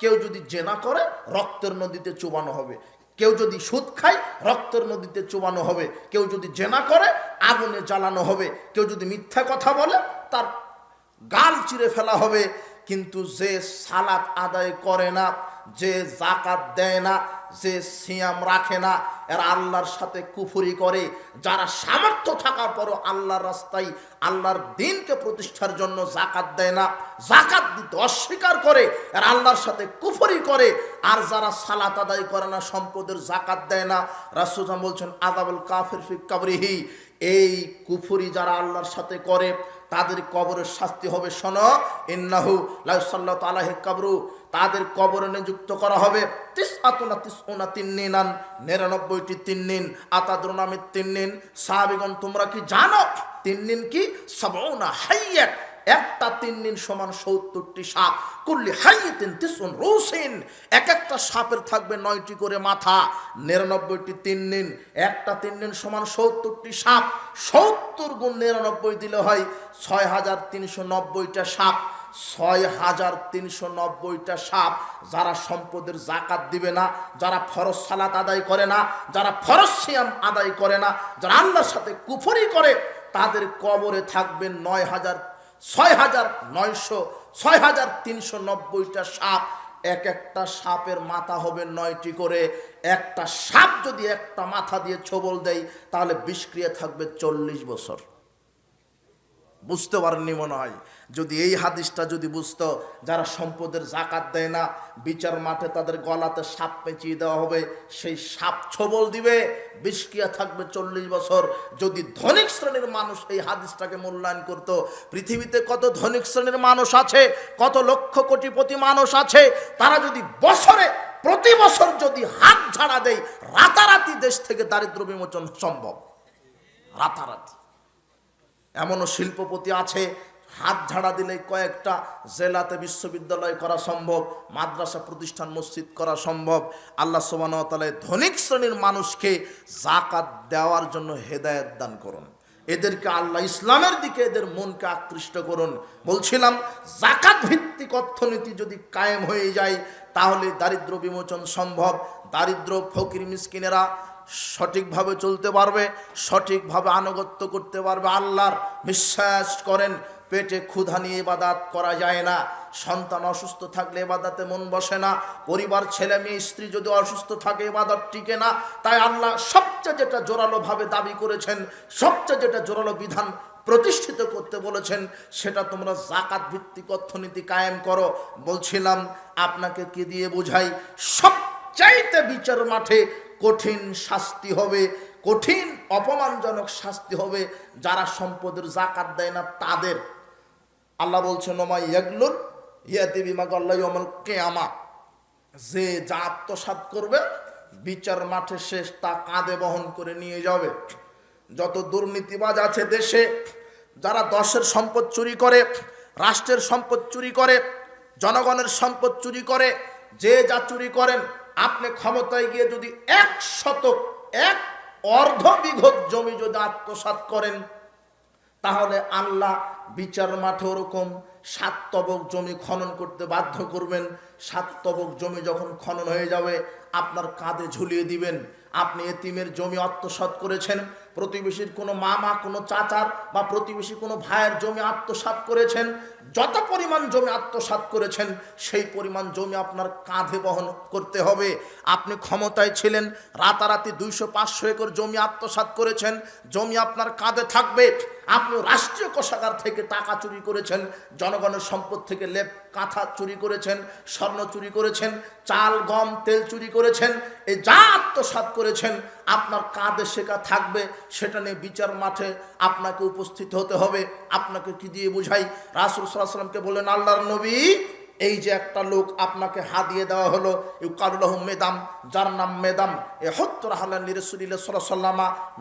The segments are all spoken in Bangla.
কেউ যদি জেনা করে রক্তের নদীতে চুবানো হবে, কেউ যদি সুদ খায় রক্তের নদীতে চুবানো হবে, কেউ যদি জেনা করে আগুনে জ্বালানো হবে, কেউ যদি মিথ্যা কথা বলে তার গাল চিরে ফেলা হবে। কিন্তু যে সালাত আদায় করে না, যে যাকাত দেয় না, যে সিয়াম রাখে না, এরা আল্লাহর সাথে কুফরি করে। যারা সামর্থ্য থাকার পরও আল্লাহর রাস্তায় আল্লাহর দ্বীনকে প্রতিষ্ঠার জন্য যাকাত দেয় না, যাকাত দিতে অস্বীকার করে, এরা আল্লাহর সাথে কুফরি করে। আর যারা সালাত আদায় করে না, সম্পদের যাকাত দেয় না, রাসূল বলছেন আযাবুল কাফির ফি কবরিহি, এই কুফরি যারা আল্লাহর সাথে করে তাদের কবরের শাস্তি হবে। শোনো, ইন্নাহু লা ইউসাল্লাতু আলাইহি কবরু, তাদের কবরে নিযুক্ত করা হবে 99টি তিন্নিন। আতাদরুনা মিত তিন্নিন, সাহাবীগণ তোমরা কি জানো তিন্নিন কি? 70 হাইয়াত, একটা তিন্নিন সমান 70টি সাপ। কুল্লি হাইয়াতিন 90 রুসিন, এক একটা সাপের থাকবে 9টি করে মাথা। 99টি তিন্নিন, একটা তিন্নিন সমান 70টি সাপ। 70 গুণ 99 দিলে হয় 6390টা সাপ। 6390টা সাপ। যারা সম্পদের যাকাত দিবে না, যারা ফরজ সালাত আদায় করে না, যারা ফরজ সিয়াম আদায় করে না, যারা আল্লাহর সাথে কুফরি করে, তাদের কবরে থাকবে 6390টা সাপ। এক একটা সাপের মাথা হবে 9টি করে। একটা সাপ যদি একটা মাথা দিয়ে ছোবল দেয় তাহলে বিষক্রিয়া থাকবে 40 বছর। বুঝতে পারেননি মনে হয়। যদি এই হাদিসটা যদি বুঝতো, যারা সম্পদের যাকাত দেয় না, বিচার মাঠে তাদের গলাতে সাপ পেঁচিয়ে দেওয়া হবে, সেই সাপ ছোবল দিবে, বিষক্রিয়া থাকবে 40 বছর। যদি ধনিক শ্রেণীর মানুষ এই হাদিসটাকে মূল্যায়ন করত, পৃথিবীতে কত ধনিক শ্রেণীর মানুষ আছে, কত লক্ষ কোটিপতি মানুষ আছে, তারা যদি প্রতি বছর যদি হাত ঝাড়া দেয়, রাতারাতি দেশ থেকে দারিদ্র বিমোচন সম্ভব। রাতারাতি। এমনও শিল্পপতি আছে, হাত ঝাড়া দিলে কয়েকটা জেলাতে বিশ্ববিদ্যালয় করা সম্ভব, মাদ্রাসা প্রতিষ্ঠান মসজিদ করা সম্ভব। আল্লাহ সুবহানাহু ওয়া তাআলা ধনিক শ্রেণীর মানুষকে যাকাত দেওয়ার জন্য হেদায়েত দান করুন। এদেরকে আল্লাহ ইসলামের দিকে এদের মনকে আকৃষ্ট করুন। বলছিলাম, যাকাত ভিত্তিক অর্থনীতি যদি কায়েম হয়ে যায় তাহলে দারিদ্র বিমোচন সম্ভব। দারিদ্র ফকির মিসকিনেরা সঠিকভাবে চলতে পারবে, সঠিকভাবে আনুগত্য করতে পারবে আল্লাহর। বিশ্বাস করেন, পেটে ক্ষুধা নিয়ে ইবাদত করা যায় না। সন্তান অসুস্থ থাকলে ইবাদতে মন বসে না। পরিবার, ছেলে মেয়ে, স্ত্রী যদি অসুস্থ থাকে ইবাদত টিকে না। তাই আল্লাহ সবচেয়ে যেটা জোরালোভাবে দাবি করেছেন, সবচেয়ে যেটা জোরালো বিধান প্রতিষ্ঠিত করতে বলেছেন, সেটা তোমরা যাকাত ভিত্তিক অর্থনীতি কায়েম করো। বলছিলাম, আপনাকে কি দিয়ে বোঝাই? সবচাইতে বিচার মাঠে কঠিন শাস্তি হবে, কঠিন অপমানজনক শাস্তি হবে যারা সম্পদের যাকাত দেয় না তাদের। আল্লাহ বলছেন, ওমা ইয়াগলুল ইয়াতি বিমা গাল্লা ইয়াউমুল কিয়ামা, যে যা আত্মসাৎ করবে বিচার মাঠে শেষ তা কাঁধে বহন করে নিয়ে যাবে। যত দুর্নীতিবাজ আছে দেশে, যারা দেশের সম্পদ চুরি করে, রাষ্ট্রের সম্পদ চুরি করে, জনগণের সম্পদ চুরি করে, যে যা চুরি করেন, আপনি ক্ষমতায় গিয়ে যদি 1 শতক, 1 অর্ধ বিঘত জমি যদি আত্মসাৎ করেন, তাহলে আল্লাহ বিচার মাঠে ওরকম 7 তবক জমি খনন করতে বাধ্য করবেন। 7 তবক জমি যখন খনন হয়ে যাবে, আপনার কাঁধে ঝুলিয়ে দিবেন। আপনি এতিমের জমি আত্মসাৎ করেছেন, প্রতিবেশীর কোনো মামা, কোনো চাচার বা প্রতিবেশী কোনো ভাইয়ের জমি আত্মসাৎ করেছেন, যত পরিমাণ জমি আত্মসাৎ করেছেন সেই পরিমাণ জমি আপনার কাঁধে বহন করতে হবে। আপনি ক্ষমতায় ছিলেন, রাতারাতি 200-500 একর জমি আত্মসাৎ করেছেন, জমি আপনার কাঁধে থাকবে। আপনি রাষ্ট্রীয় কোষাগার থেকে টাকা চুরি করেছেন, জনগণের সম্পদ থেকে লেপ কাঁথা চুরি করেছেন, স্বর্ণ চুরি করেছেন, চাল, গম, তেল চুরি করেছেন, এই যা আত্মসাৎ করেছেন আপনার কাঁধে সেটা থাকবে। সেটা নিয়ে বিচার মাঠে আপনাকে উপস্থিত হতে হবে। আপনাকে কি দিয়ে বুঝাই? রাসূল সাল্লাল্লাহু আলাইহি ওয়াসাল্লামকে বললেন, আল্লাহর নবী, এই যে একটা লোক আপনাকে হাদিয়ে দেওয়া হলো, ইউকালুহু মেদাম, যার নাম মেদাম, এ হত্তর হালান লিরাসূলিল্লাহ সাল্লাল্লাহু আলাইহি ওয়াসাল্লাম,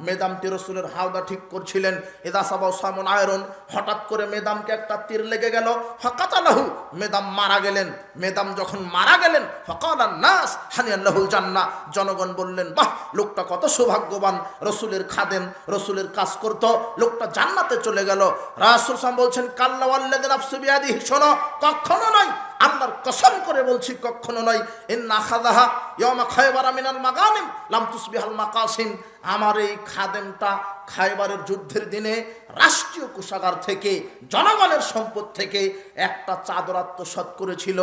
মেদামটি রাসূলের হাওদা ঠিক করছিলেন। ইদা সাবা সামুন আয়রন, হঠাৎ করে মেদামকে একটা তীর লেগে গেল, ফাকাতালাহু, মেদাম মারা গেলেন। মেদাম যখন মারা গেলেন, ফাকালান নাস হানিয়ান লাহুল জান্নাহ, জনগণ বললেন, বাহ, লোকটা কত সৌভাগ্যবান, রাসূলের খাদেম, রাসূলের কাজ করত, লোকটা জান্নাতে চলে গেল। রাসূল সাল্লাল্লাহু আলাইহি ওয়াসাল্লাম বলছেন, কাল্লা ওয়াল্লাযী নাফসু বিয়াদিহি, শোনো, কখনো নয়, আল্লাহর কসম করে বলছি কখনো নয়। ইন্না খাযাহা ইয়াওমা খায়বার মিনাল মাগানিম লাম তুসবিহাল মাকাসিম। আমার এই খাদেমটা খায়বারের যুদ্ধের দিনে রাষ্ট্রীয় কোষাগার থেকে, জনগণের সম্পদ থেকে একটা চাদর আত্মসাৎ করেছিল।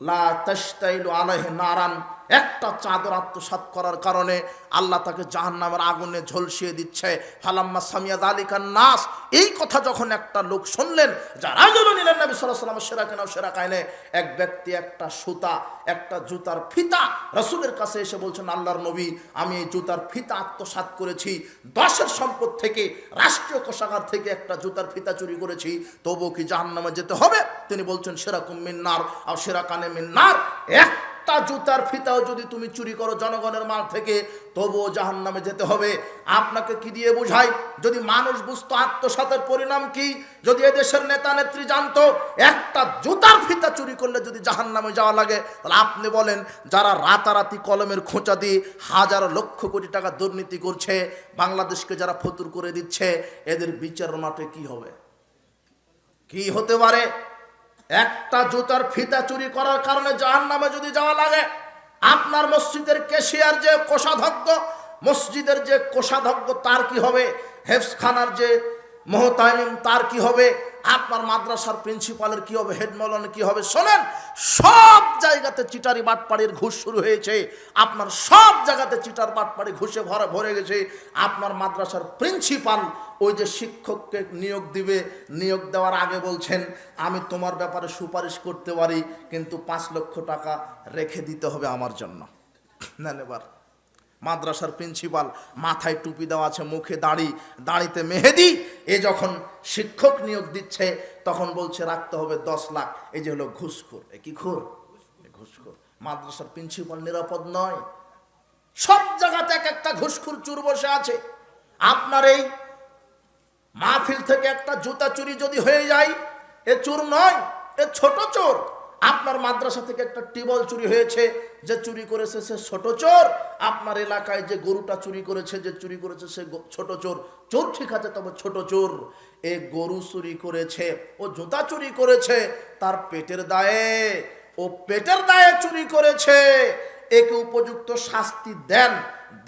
লা তাশতাইলু আলাইহি নারান, একটা চাদর আত্মসাৎ করার কারণে আল্লাহ তাকে জাহান্নামের আগুনে ঝলসিয়ে দিচ্ছে। ফালাম্মা সামিয়া যালিকান নাস, এই কথা যখন একটা লোক শুনলেন, যারা নিলেন নবী সাল্লাল্লাহু আলাইহি ওয়াসাল্লাম সেরা কেন সেরা কায়নে, এক ব্যক্তি একটা সুতা, একটা জুতার ফিতা রাসূলের কাছে এসে বলছেন, আল্লাহর নবী, আমি এই জুতার ফিতা আত্মসাৎ করেছি, 10-এর সম্পদ থেকে, রাষ্ট্রীয় কোষাগার থেকে একটা জুতার ফিতা চুরি করেছি, তবুও কি জাহান্নামে যেতে হবে? তিনি বলছেন, সেরাকুম মিন্নার আর সেরা কানে মিন্নার, একটা জুতার ফিতাও যদি তুমি চুরি করো জনগণের মাল থেকে, তবুও জাহান্নামে যেতে হবে। আপনাকে কি দিয়ে বুঝাই? যদি মানুষ বুঝতো আত্মসাতের পরিণাম কি, যদি এদেশের নেতা নেত্রী জানতো একটা জুতার ফিতা চুরি করলে যদি জাহান্নামে যাওয়া লাগে, তাহলে আপনি বলেন, যারা রাতারাতি কলমের খোঁচা দিয়ে হাজার লক্ষ কোটি টাকা দুর্নীতি করছে, বাংলাদেশকে যারা ফতুর করে দিচ্ছে, এদের বিচার মাঠে কি হবে? কি হতে পারে? একটা জুতার ফিতা চুরি করার কারণে জাহান্নামে যদি যাওয়া লাগে, আপনার মসজিদের ক্যাশিয়ার যে কোষাধ্যক্ষ, মসজিদের যে কোষাধ্যক্ষ, তার কি হবে? হেফজখানার যে মুহতামিম, তার কি হবে? আপনার মাদ্রাসার প্রিন্সিপালের কি হবে? হেড মৌলানার কি হবে? শোনেন, সব জায়গাতে চিটারি বাটপাড়ির ঘুষ শুরু হয়েছে। আপনার সব জায়গাতে চিটার বাটপাড়ি ঘুষে ভরে গেছে। আপনার মাদ্রাসার প্রিন্সিপাল ওই যে শিক্ষককে নিয়োগ দিবে, নিয়োগ দেওয়ার আগে বলছেন, আমি তোমার ব্যাপারে সুপারিশ করতে পারি, কিন্তু 5 লক্ষ টাকা রেখে দিতে হবে আমার জন্য। নেন এবার মাদ্রাসার প্রিন্সিপাল, মাথায় টুপি দেওয়া আছে, মুখে দাড়ি, দাড়িতে মেহেদি, এ যখন শিক্ষক নিয়োগ দিচ্ছে তখন বলছে রাখতে হবে 10 লাখ। এই যে হলো ঘুষখোর। এ কি খোর? ঘুষখোর। মাদ্রাসার প্রিন্সিপাল নিরাপদ নয়। সব জায়গাতে এক একটা ঘুষখোর চোর বসে আছে। আপনার এই মাহফিল থেকে একটা জুতা চুরি যদি হয়ে যায়, এ চোর নয়, এ ছোট চোর। আপনার মাদ্রাসা থেকে একটা টিবল চুরি হয়েছে, যে চুরি করেছে সে ছোট চোর। আপনার এলাকায় যে গরুটা চুরি করেছে, যে চুরি করেছে সে ছোট চোর। চোর ঠিক আছে, তবে ছোট চোর। এ গরু চুরি করেছে, ও জুতা চুরি করেছে, তার পেটের দায়ে, ও পেটের দায়ে চুরি করেছে। একে উপযুক্ত শাস্তি দেন,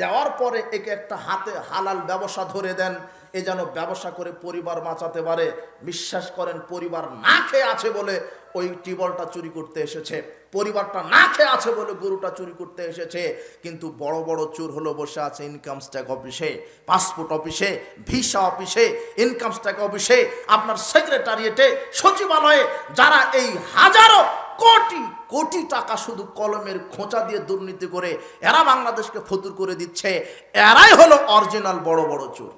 দেওয়ার পরে একে একটা হাতে হালাল ব্যবসা ধরে দেন, এ যেন ব্যবসা করে পরিবার বাঁচাতে পারে। বিশ্বাস করেন, পরিবার না খেয়ে আছে বলে ওই টিবলটা চুরি করতে এসেছে, পরিবারটা না খেয়ে আছে বলে গরুটা চুরি করতে এসেছে। কিন্তু বড় বড় চোর হলো বসে আছে ইনকাম ট্যাক্স অফিসে, পাসপোর্ট অফিসে, ভিসা অফিসে, ইনকাম ট্যাক্স অফিসে, আপনার সেক্রেটারিয়েটে, সচিবালয়ে, যারা এই হাজারো কোটি কোটি টাকা শুধু কলমের খোঁচা দিয়ে দুর্নীতি করে এরা বাংলাদেশকে ফতুর করে দিচ্ছে। এরাই হলো অরিজিনাল বড় বড় চোর,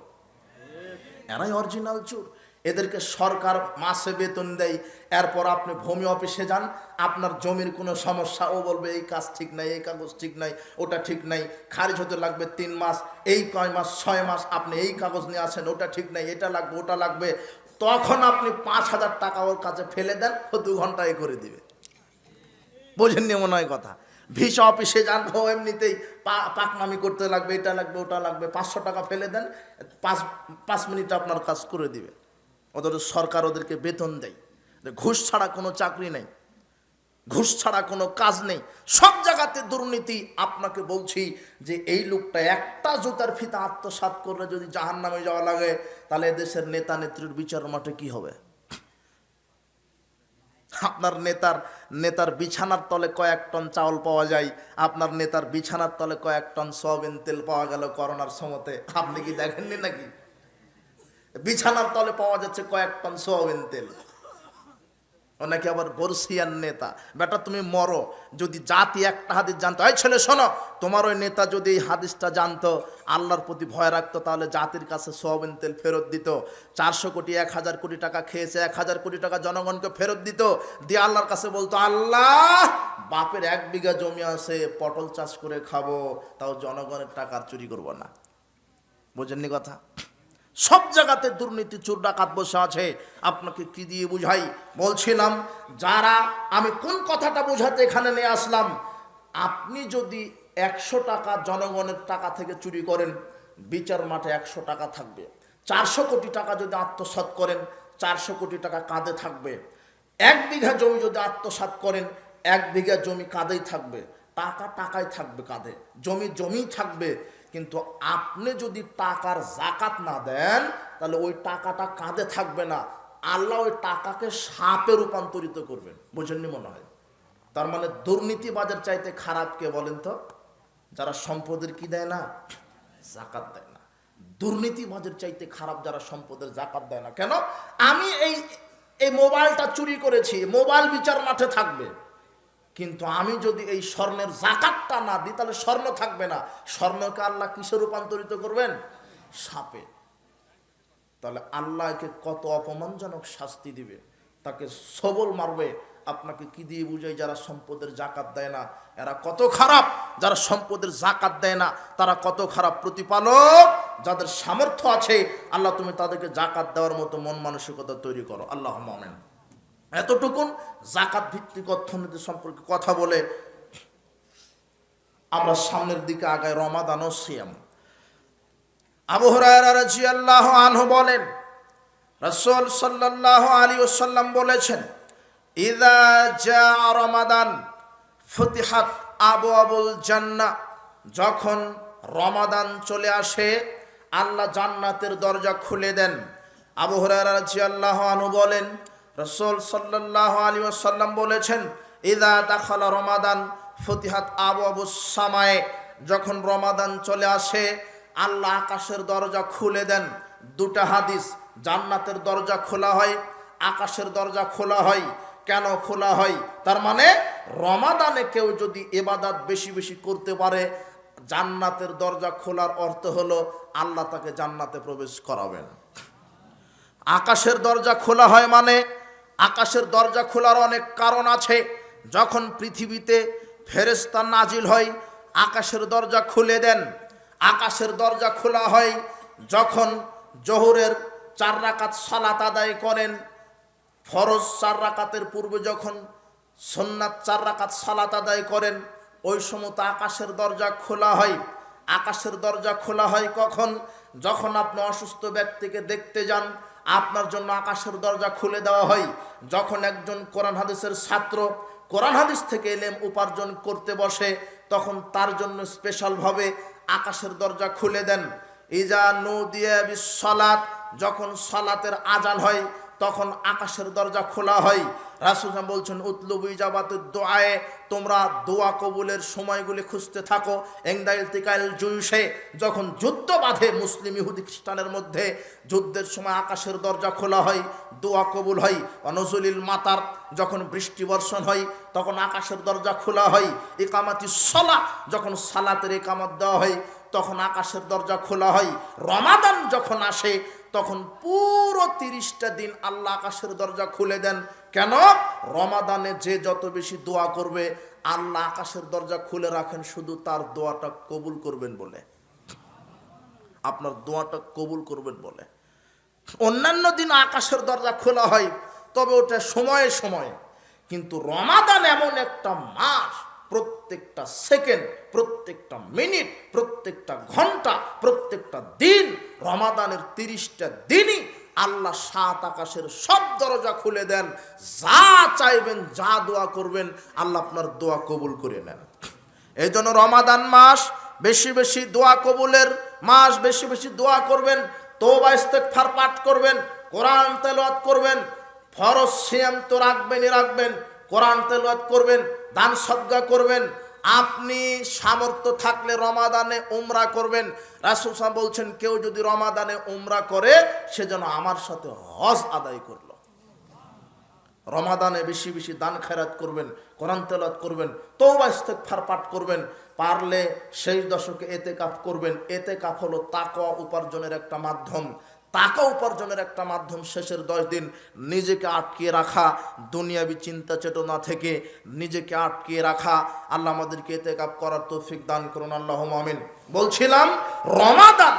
এরাই অরিজিনাল চোর। এদেরকে সরকার মাসে বেতন দেয়। এরপর আপনি ভূমি অফিসে যান, আপনার জমির কোনো সমস্যা, ও বলবে এই কাজ ঠিক নাই, এই কাগজ ঠিক নাই, ওটা ঠিক নাই, খারিজ হতে লাগবে 3 মাস, এই কয় মাস 6 মাস আপনি এই কাগজ নিয়ে আসেন, ওটা ঠিক নাই, এটা লাগবে, ওটা লাগবে। তখন আপনি 5,000 টাকা ওর কাছে ফেলে দেন, ও 2 ঘন্টায় করে দিবে। বোঝেননি মনে হয় কথা? ভিসা অফিসে যান, ও এমনিতেই পাকনামি করতে লাগবে, এটা লাগবে, ওটা লাগবে, 500 টাকা ফেলে দেন, 5 মিনিটে আপনার কাজ করে দিবে। অথচ সরকার ওদেরকে বেতন দেয়। ঘুষ ছাড়া কোনো চাকরি নেই, ঘুষ ছাড়া কোনো কাজ নেই, সব জায়গাতে দুর্নীতি। আপনাকে বলছি যে এই লোকটা একটা জুতার ফিতা আত্মসাৎ করলে যদি জাহান্নামে যাওয়া লাগে, তাহলে দেশের নেতা নেত্রীর বিচার মাঠে কি হবে? আপনার নেতার বিছানার তলে কয়েক টন চাউল পাওয়া যায়, আপনার নেতার বিছানার তলে কয়েক টন সয়াবিন তেল পাওয়া গেল করোনার সময়তে। আপনি কি দেখেননি নাকি? বিছানার তলে পাওয়া যাচ্ছে কয়েক টন সয়াবিন তেল। অনেকে আবার বর্ষিয়ান নেতা, বেটা তুমি মরো, যদি জাতি একটা হাদিস জানতো, এই ছেলে শোনো, তোমার ওই নেতা যদি এই হাদিসটা জানতো, আল্লাহর প্রতি ভয় রাখতো, তাহলে জাতির কাছে সয়াবিন তেল ফেরত দিত। 400 কোটি 1000 কোটি টাকা খেয়েছে, 1000 কোটি টাকা জনগণকে ফেরত দিত, দিয়ে আল্লাহর কাছে বলতো, আল্লাহ বাপের 1 বিঘা জমি আছে, পটল চাষ করে খাবো, তাও জনগণের টাকা চুরি করবো না। বোঝেননি কথা? সব জায়গাতে দুর্নীতি, চোর ডাকাত বসে আছে। আপনাকে কি দিয়ে বুঝাই? বলছিলাম, যারা, আমি কোন কথাটা বোঝাতে এখানে নিয়ে আসলাম, আপনি যদি 100 টাকা জনগণের টাকা থেকে চুরি করেন, বিচার মাঠে 100 টাকা থাকবে। 400 কোটি টাকা যদি আত্মসাৎ করেন, 400 কোটি টাকা কাঁধে থাকবে। 1 বিঘা জমি যদি আত্মসাৎ করেন, 1 বিঘা জমি কাঁধেই থাকবে, টাকা টাকায় থাকবে কাঁধে, জমি জমিই থাকবে। কিন্তু আপনি যদি টাকার জাকাত না দেন, তাহলে ওই টাকাটা কাঁধে থাকবে না, আল্লাহ ওই টাকাকে সাপে রূপান্তরিত করবেন। বুঝেননি মনে হয়? তার মানে দুর্নীতিবাজের চাইতে খারাপ কে বলেন তো? যারা সম্পদের কি দেয় না, জাকাত দেয় না। দুর্নীতিবাজের চাইতে খারাপ যারা সম্পদের জাকাত দেয় না। কেন? আমি এই মোবাইলটা চুরি করেছি, মোবাইল বিচার মাঠে থাকবে, কিন্তু আমি যদি এই স্বর্ণের জাকাতটা না দিই, তাহলে স্বর্ণ থাকবে না। স্বর্ণকে আল্লাহ কিসে রূপান্তরিত করবেন? সাপে। তাহলে আল্লাহকে কত অপমানজনক শাস্তি দিবে, তাকে সবল মারবে। আপনাকে কি দিয়ে বুঝাই? যারা সম্পদের জাকাত দেয় না এরা কত খারাপ, যারা সম্পদের জাকাত দেয় না তারা কত খারাপ। প্রতিপালক যাদের সামর্থ্য আছে, আল্লাহ তুমি তাদেরকে জাকাত দেওয়ার মতো মন মানসিকতা তৈরি করো। আল্লাহ আমিন। এতটুকুন জাকাত ভিত্তিক অর্থনীতি সম্পর্কে কথা বলে আমরা সামনের দিকে আগাই। রমাদান ও সিয়াম। আবু হুরায়রা রাদিয়াল্লাহু আনহু বলেন, রাসূল সাল্লাল্লাহু আলাইহি ওয়াসাল্লাম বলেছেন, ইযা জাআ রমাদান ফুতিহাত আবওয়াবুল জান্নাহ। যখন রমাদান চলে আসে, আল্লাহ জান্নাতের দরজা খুলে দেন। আবু হুরায়রা রাদিয়াল্লাহু আনহু বলেন, রাসূল সাল্লাল্লাহু আলাইহি ওয়াসাল্লাম বলেছেন, ইযা দাখালা রমাদান ফুতিহাত আবওয়াবুস সামায়ে। যখন রমাদান চলে আসে, আল্লাহ আকাশের দরজা খুলে দেন। দুটা হাদিস, জান্নাতের দরজা খোলা হয়, আকাশের দরজা খোলা হয়। কেন খোলা হয়? তার মানে রমাদানে কেউ যদি ইবাদত বেশি বেশি করতে পারে, জান্নাতের দরজা খোলার অর্থ হলো আল্লাহ তাকে জান্নাতে প্রবেশ করাবেন। আকাশের দরজা খোলা হয় মানে, আকাশের দরজা খোলার অনেক কারণ আছে। যখন পৃথিবীতে ফেরেশতা নাজিল হয়, আকাশের দরজা খুলে দেন। আকাশের দরজা খোলা হয় যখন জোহরের 4 রাকাত সালাত আদায় করেন। ফরজ 4 রাকাতের পূর্বে যখন সুন্নাত 4 রাকাত সালাত আদায় করেন, ওই সময় আকাশের দরজা খোলা হয়। আকাশের দরজা খোলা হয় কখন? যখন আপনি অসুস্থ ব্যক্তিকে দেখতে যান, আপনার জন্য আকাশের দরজা খুলে দেওয়া হয়। যখন একজন কোরআন হাদিসের ছাত্র কোরআন হাদিস থেকে ইলম উপার্জন করতে বসে, তখন তার জন্য স্পেশালভাবে আকাশের দরজা খুলে দেন। ইজা নুদিয়া বিস সালাত, যখন সালাতের আজান হয়, তখন আকাশের দরজা খোলা হয়। রাসূল বলছেন, উতলুবু ইজাবাতুদ দুআয়ে, তোমরা দোয়া কবুলের সময়গুলি খুঁজতে থাকো। ইনদা ইলতিকাল জুয়ুশে, যখন যুদ্ধ বাঁধে মুসলিম ইহুদি খ্রিস্টানের মধ্যে, যুদ্ধের সময় আকাশের দরজা খোলা হয়, দোয়া কবুল হয়। অনুজুলিল মাতার, যখন বৃষ্টি বর্ষণ হয়, তখন আকাশের দরজা খোলা হয়। ইকামাতিস সালাহ, যখন সালাতের ইকামত দেওয়া হয়, তখন আকাশের দরজা খোলা হয়। রমাদান যখন আসে, তখন পুরো 30টা দিন আল্লাহ আকাশের দরজা খুলে দেন। কেন? রমাদানে যে যত বেশি দোয়া করবে, আল্লাহ আকাশের দরজা খুলে রাখেন শুধু তার দোয়াটা কবুল করবেন বলে, আপনার দোয়াটা কবুল করবেন বলে। অন্যান্য দিন আকাশের দরজা খোলা হয়, তবে ওটা সময়ে সময়ে। কিন্তু রমাদান এমন একটা মাস, প্রত্যেকটা সেকেন্ড, প্রত্যেকটা মিনিট, প্রত্যেকটা ঘন্টা, প্রত্যেকটা দিন, রমাদানের 30টা দিনই আল্লাহ 7 আকাশের সব দরজা খুলে দেন। যা চাইবেন, যা দোয়া করবেন, আল্লাহ আপনার দোয়া কবুল করে নেন। এই জন্য রমাদান মাস বেশি বেশি দোয়া কবুলের মাস। বেশি বেশি দোয়া করবেন, তওবা ইস্তেগফার পাঠ করবেন, কোরআন তেলাওয়াত করবেন। ফরজ সিয়াম তো রাখবেনই রাখবেন, কোরআন তেলাওয়াত করবেন, দান সদকা করবেন। আপনি সামর্থ্য থাকলে রমাদানে উমরা করবেন। রাসূল সাল্লাল্লাহু আলাইহি ওয়াসাল্লাম বলছেন, কেউ যদি রমাদানে উমরা করে, সে যেন আমার সাথে হজ আদায় করলো। রমাদানে বেশি বেশি দান খেরাত করবেন, কোরআন তেলাওয়াত করবেন, তওবা ইস্তেগফার পাঠ করবেন। পারলে সেই দশকে ইতিকাফ করবেন। ইতিকাফ হলো তাকওয়া উপার্জনের একটা মাধ্যম। টাকা উপার্জনের একটা মাধ্যম। শেষের 10 দিন নিজেকে আটকিয়ে রাখা, দুনিয়াবি চিন্তা চেতনা থেকে নিজেকে আটকিয়ে রাখা। আল্লাহ আমাদেরকে ইতিকাফ করার তৌফিক দান করুন, আল্লাহুম্মা আমিন। বলছিলাম, রমাদান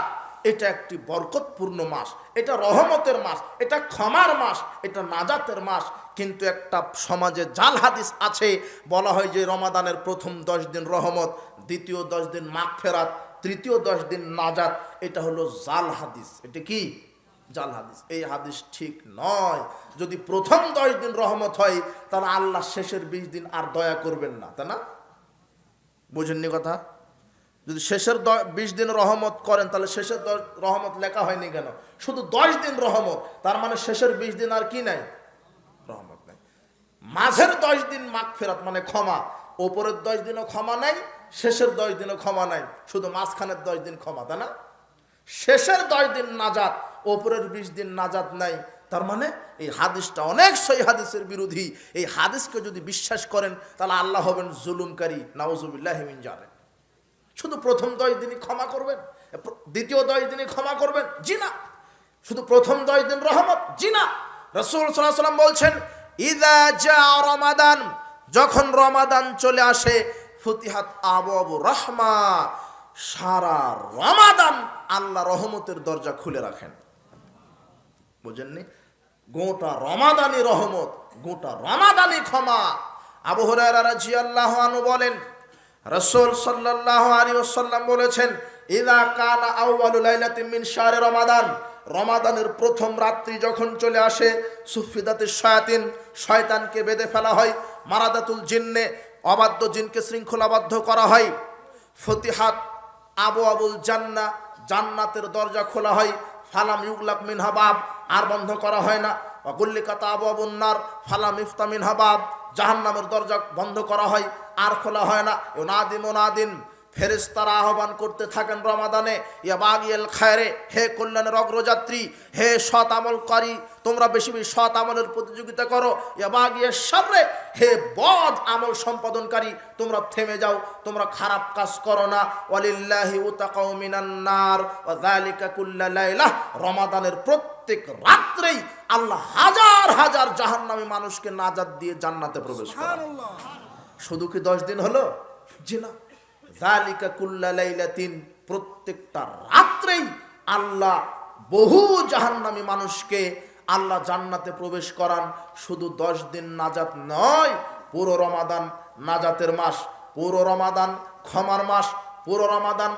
এটা একটি বরকতপূর্ণ মাস, এটা রহমতের মাস, এটা ক্ষমার মাস, এটা নাজাতের মাস। কিন্তু একটা সমাজে জাল হাদিস আছে, বলা হয় যে রমাদানের প্রথম 10 দিন রহমত, দ্বিতীয় 10 দিন মাগফিরাত, তৃতীয় 10 দিন নাজাত। এটা হলো জাল হাদিস। এটা কি জাল হাদিস। এই হাদিস ঠিক নয়। যদি প্রথম 10 দিন রহমত হয়, তাহলে আল্লাহ শেষের 20 দিন আর দয়া করবেন না, তাই না? বুঝেননি কথা? যদি শেষের 20 দিন রহমত করেন, তাহলে শেষের রহমত লেখা হয়নি কেন? শুধু 10 দিন রহমত, তার মানে শেষের 20 দিন আর কি নাই? রহমত নাই। মাঝের 10 দিন মাগফিরাত মানে ক্ষমা, ওপরের 10 দিনও ক্ষমা নাই, শেষের 10 দিনও ক্ষমা নাই, শুধু মাঝখানের 10 দিন ক্ষমা, তাই না? শেষের 10 দিন নাজাত, ওপরের 20 দিন নাজাত নাই। তার মানে এই হাদিসটা অনেক সহিহ হাদিসের বিরোধী। এই হাদিসকে যদি বিশ্বাস করেন, তাহলে আল্লাহ হবেন জুলুমকারী, নাউজুবিল্লাহি মিন জালিক। শুধু প্রথম 10 দিনই ক্ষমা করবেন, দ্বিতীয় 10 দিনই ক্ষমা করবেন? জি না। শুধু প্রথম 10 দিন রহমত? জি না। রাসূল সাল্লাল্লাহু আলাইহি ওয়াসাল্লাম বলছেন, ইযা জা রমাদান, যখন রমাদান চলে আসে, ফুতিহাত আবওয়াবুর রাহমা, সারা রমাদান আল্লাহ রহমতের দরজা খুলে রাখেন। বুঝেননি? গোটা রমাদানি রহমত, গোটা রমাদানি ক্ষমা। আবু হুরায়রা রাদিয়াল্লাহু আনহু বলেন, রাসূল সাল্লাল্লাহু আলাইহি ওয়াসাল্লাম বলেছেন, ইযা কানা আউয়ালু লাইলাতিন মিন শাহরি রমাদান, রমাদানের প্রথম রাত্রি যখন চলে আসে, সুফিদাতিশ শায়াতিন, শয়তানকে বেঁধে ফেলা হয়, মারাদাতুল জিন্নে, অবাধ্য জিনকে শৃঙ্খলাবদ্ধ করা হয়, ফতিহাত আবওয়াবুল জান্নাহ, জান্নাতের দরজা খোলা হয়, ফালাম ইউগলাক মিনহা বাব, আর বন্ধ করা হয় না, ওয়া গুল্লিকাত আবওয়াবুন নার, ফালাম ইফতা মিনহা বাব, জাহান্নামের দরজা বন্ধ করা হয়, আর খোলা হয় না। ইউনাদি মুনাদিন, ফেরেশতারা আহ্বান করতে থাকেন রমাদানে, ইয়া বাগিয়াল খায়রে, হে কল্যাণের অগ্রযাত্রী, হে সৎ আমলকারী, তোমরা বেশি বেশি সৎ আমলের প্রতিযোগিতা করো। ইয়া বাগিয়াশ শাররে, হে বদ আমল সম্পাদনকারী, তোমরা থেমে যাও, তোমরা খারাপ কাজ করো না। ওয়ালিল্লাহি উতাকাউ মিনান নার ওয়া যালিকা কুল্লা লাইলাহ, রমাদানের প্রত্যেক রাত্রেই আল্লাহ হাজার হাজার জাহান্নামী মানুষকে নাজাত দিয়ে জান্নাতে প্রবেশ করান। শুধু কি 10 দিন হলো? জি না। যালিকা কুল্লা লাইলাতিন, প্রত্যেকটা রাত্রেই আল্লাহ বহু জাহান্নামী মানুষকে আল্লাহ জান্নাতে প্রবেশ করান। শুধু 10 দিন নাজাত নয়, পুরো রমাদান নাজাতের মাস, পুরো রমাদান ক্ষমার মাস, পুরো রমাদান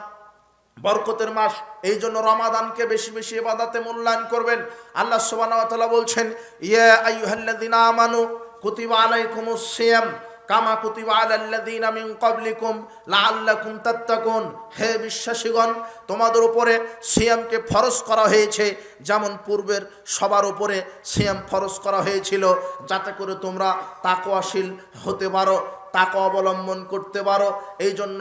বরকতের মাস। এই জন্য রমাদানকে বেশি বেশি ইবাদতে মূল্যায়ন করবেন। আল্লাহ সুবহানাহু ওয়া তাআলা বলছেন, ইয়া আইয়ুহাল্লাযীনা আমানু কুতিবা আলাইকুমুস সিয়াম কামা কুতিবা আলাল্লাযীনা মিন ক্বাবলিকুম লাআল্লাকুম তাত্তাকুন, হে বিশ্বাসীগণ, তোমাদের উপরে সিয়ামকে ফরজ করা হয়েছে, যেমন পূর্বের সবার উপরে সিয়াম ফরজ করা হয়েছিল, যাতে করে তোমরা তাকওয়াশীল হতে পারো, তাকওয়া অবলম্বন করতে পারো। এই জন্য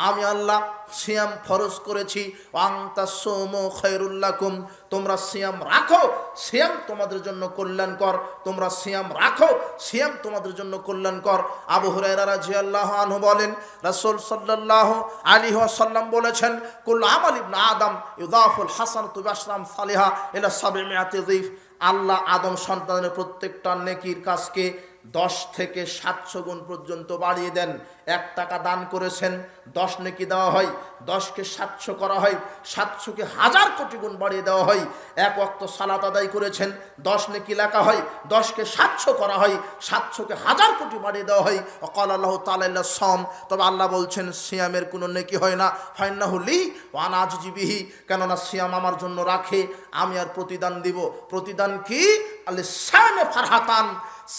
আমি আল্লাহ সিয়াম ফরজ করেছি। ওয়ান্তাসুমু খায়রুল লাকুম, তোমরা সিয়াম রাখো, সিয়াম তোমাদের জন্য কল্যাণকর, তোমরা সিয়াম রাখো, সিয়াম তোমাদের জন্য কল্যাণকর। আবু হুরায়রা রাদিয়াল্লাহু আনহু বলেন, রাসূল সাল্লাল্লাহু আলাইহি ওয়াসাল্লাম বলেছেন, কুল্লু আমাল ইবনে আদম ইউদাফুল হাসানাতু বিআশরি আমসালিহা ইলা 700 যিফ, আল্লাহ আদম সন্তানের প্রত্যেকটা নেকির কাজকে 10 থেকে 700 গুণ পর্যন্ত বাড়িয়ে দেন। 1 টাকা দান করেছেন, 10 নেকি দেওয়া হয়, 10কে 700 করা হয়, 700কে 1000 কোটি গুণ বাড়িয়ে দেওয়া হয়। 1 ওয়াক্ত সালাত আদায় করেছেন, 10 নেকি লেখা হয়, 10কে 700 করা হয়, 700কে 1000 কোটি বাড়িয়ে দেওয়া হয়। ওয়াকাল আল্লাহু তাআলা ইল্লা সাম, তবে আল্লাহ বলছেন সিয়ামের কোনো নেকি হয় না। ফাইন্নাহু লি ওয়া আনা আজজি বিহি, কেননা সিয়াম আমার জন্য রাখে, আমি আর প্রতিদান দিব। প্রতিদান কি? আল-সায়ামে ফারহাতান,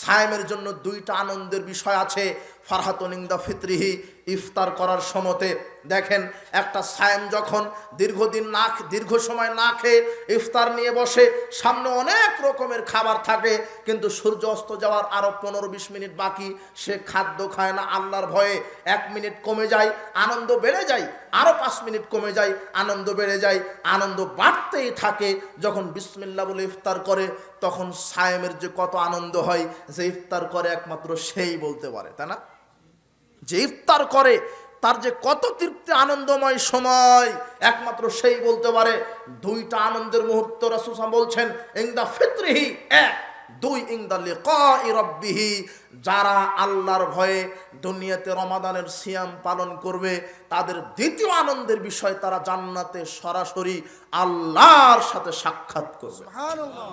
সায়ামের জন্য 2টা আনন্দের বিষয় আছে। ফারহাতুন ইনদা ফিতরিহি, ইফতার করার সময়তে। দেখেন, একটা সায়াম যখন দীর্ঘ সময় না খেয়ে ইফতার নিয়ে বসে, সামনে অনেক রকমের খাবার থাকে, কিন্তু সূর্য অস্ত যাওয়ার আরো 15-20 মিনিট বাকি, সে খাদ্য খায় না আল্লাহর ভয়ে। 1 মিনিট কমে যায়, আনন্দ বেড়ে যায়, আরো 5 মিনিট কমে যায়, আনন্দ বেড়ে যায়, আনন্দ বাড়তেই থাকে। যখন বিসমিল্লাহ বলে ইফতার করে, তখন সায়ামের যে কত আনন্দ হয়, যে ইফতার করে একমাত্র সেই বলতে পারে, তাই না? যে ইফতার করে তার যে কত তৃপ্তি আনন্দময় সময়, একমাত্র সেই বলতে পারে। 2টা আনন্দের মুহূর্ত রাসূল বলছেন, ইনদা ফিতরিহি 1, 2 ইনদা লিকাই রাব্বিহি, যারা আল্লাহর ভয়ে দুনিয়াতে রমাদানের সিয়াম পালন করবে, তাদের দ্বিতীয় আনন্দের বিষয়, তারা জান্নাতে সরাসরি আল্লাহর সাথে সাক্ষাৎ করবে। সুবহানাল্লাহ।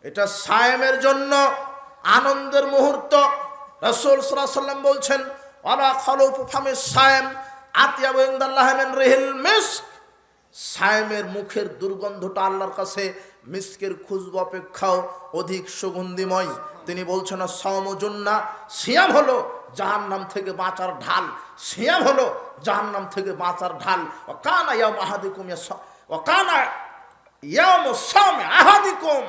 এটা সায়ামের জন্য আনন্দের মুহূর্ত। রাসূল সাল্লাল্লাহু আলাইহি ওয়াসাল্লাম বলছেন, ওয়ালা খালুফু ফামিস সায়াম আতিয়াবু ইনদাল্লাহি মিন রিহিল মিস্ক, সায়ামের মুখের দুর্গন্ধটা আল্লাহর কাছে মিস্কের খুশবু অপেক্ষাও অধিক সুগন্ধিময়। তিনি বলছেন সাওমুজুন্না, সিয়াম হলো জাহান্নাম থেকে বাঁচার ঢাল, সিয়াম হলো জাহান্নাম থেকে বাঁচার ঢাল। ওয়াকানা ইয়াউমু আহাদিকুম ওয়াকানা ইয়াউমু সাওমি আহাদিকুম,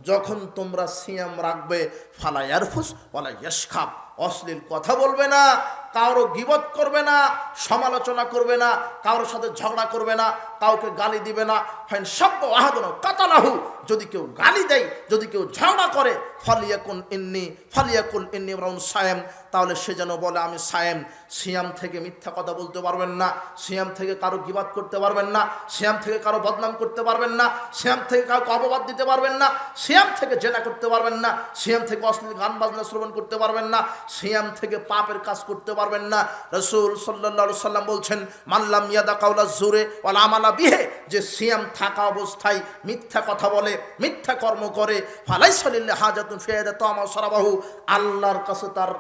যখন তোমরা সিয়াম রাখবে ফালা ইয়ারফুস ওয়ালা ইয়াশখাব, অশ্লীল কথা বলবে না, কারো গীবত করবে না, সমালোচনা করবে না, কারোর সাথে ঝগড়া করবে না, কাউকে গালি দিবে না। ফাইন সাব্ব আহাদুন কাতালাহু, যদি কেউ গালি দেয়, যদি কেউ ঝগড়া করে, ফালিয়াকুল ইন্নী ইমরাউন সায়েম, তাহলে সে যেন বলে আমি সায়েম। সিয়াম থেকে মিথ্যা কথা বলতে পারবেন না, সিয়াম থেকে কারো গীবত করতে পারবেন না, সিয়াম থেকে কারো বদনাম করতে পারবেন না, সিয়াম থেকে কাউকে অপবাদ দিতে পারবেন না, সিয়াম থেকে জেনা করতে পারবেন না, সিয়াম থেকে অশ্লীল গান বাজনা শ্রবণ করতে পারবেন না, সিয়াম থেকে পাপের কাজ করতে পারবেন না। রাসূল সাল্লাল্লাহু আলাইহি সাল্লাম বলছেন মাল্লাম ইয়াদা কাউলা জুরে ওয়াল আমালা বিহে, যে সিয়াম থাকা অবস্থায় মিথ্যা কথা বলে, মিথ্যা কর্ম করে, ফালাইসা লিল্লাহি হাজাতুন ফি ইয়াদাতামা সারাবাহু, আল্লাহর কাছে তার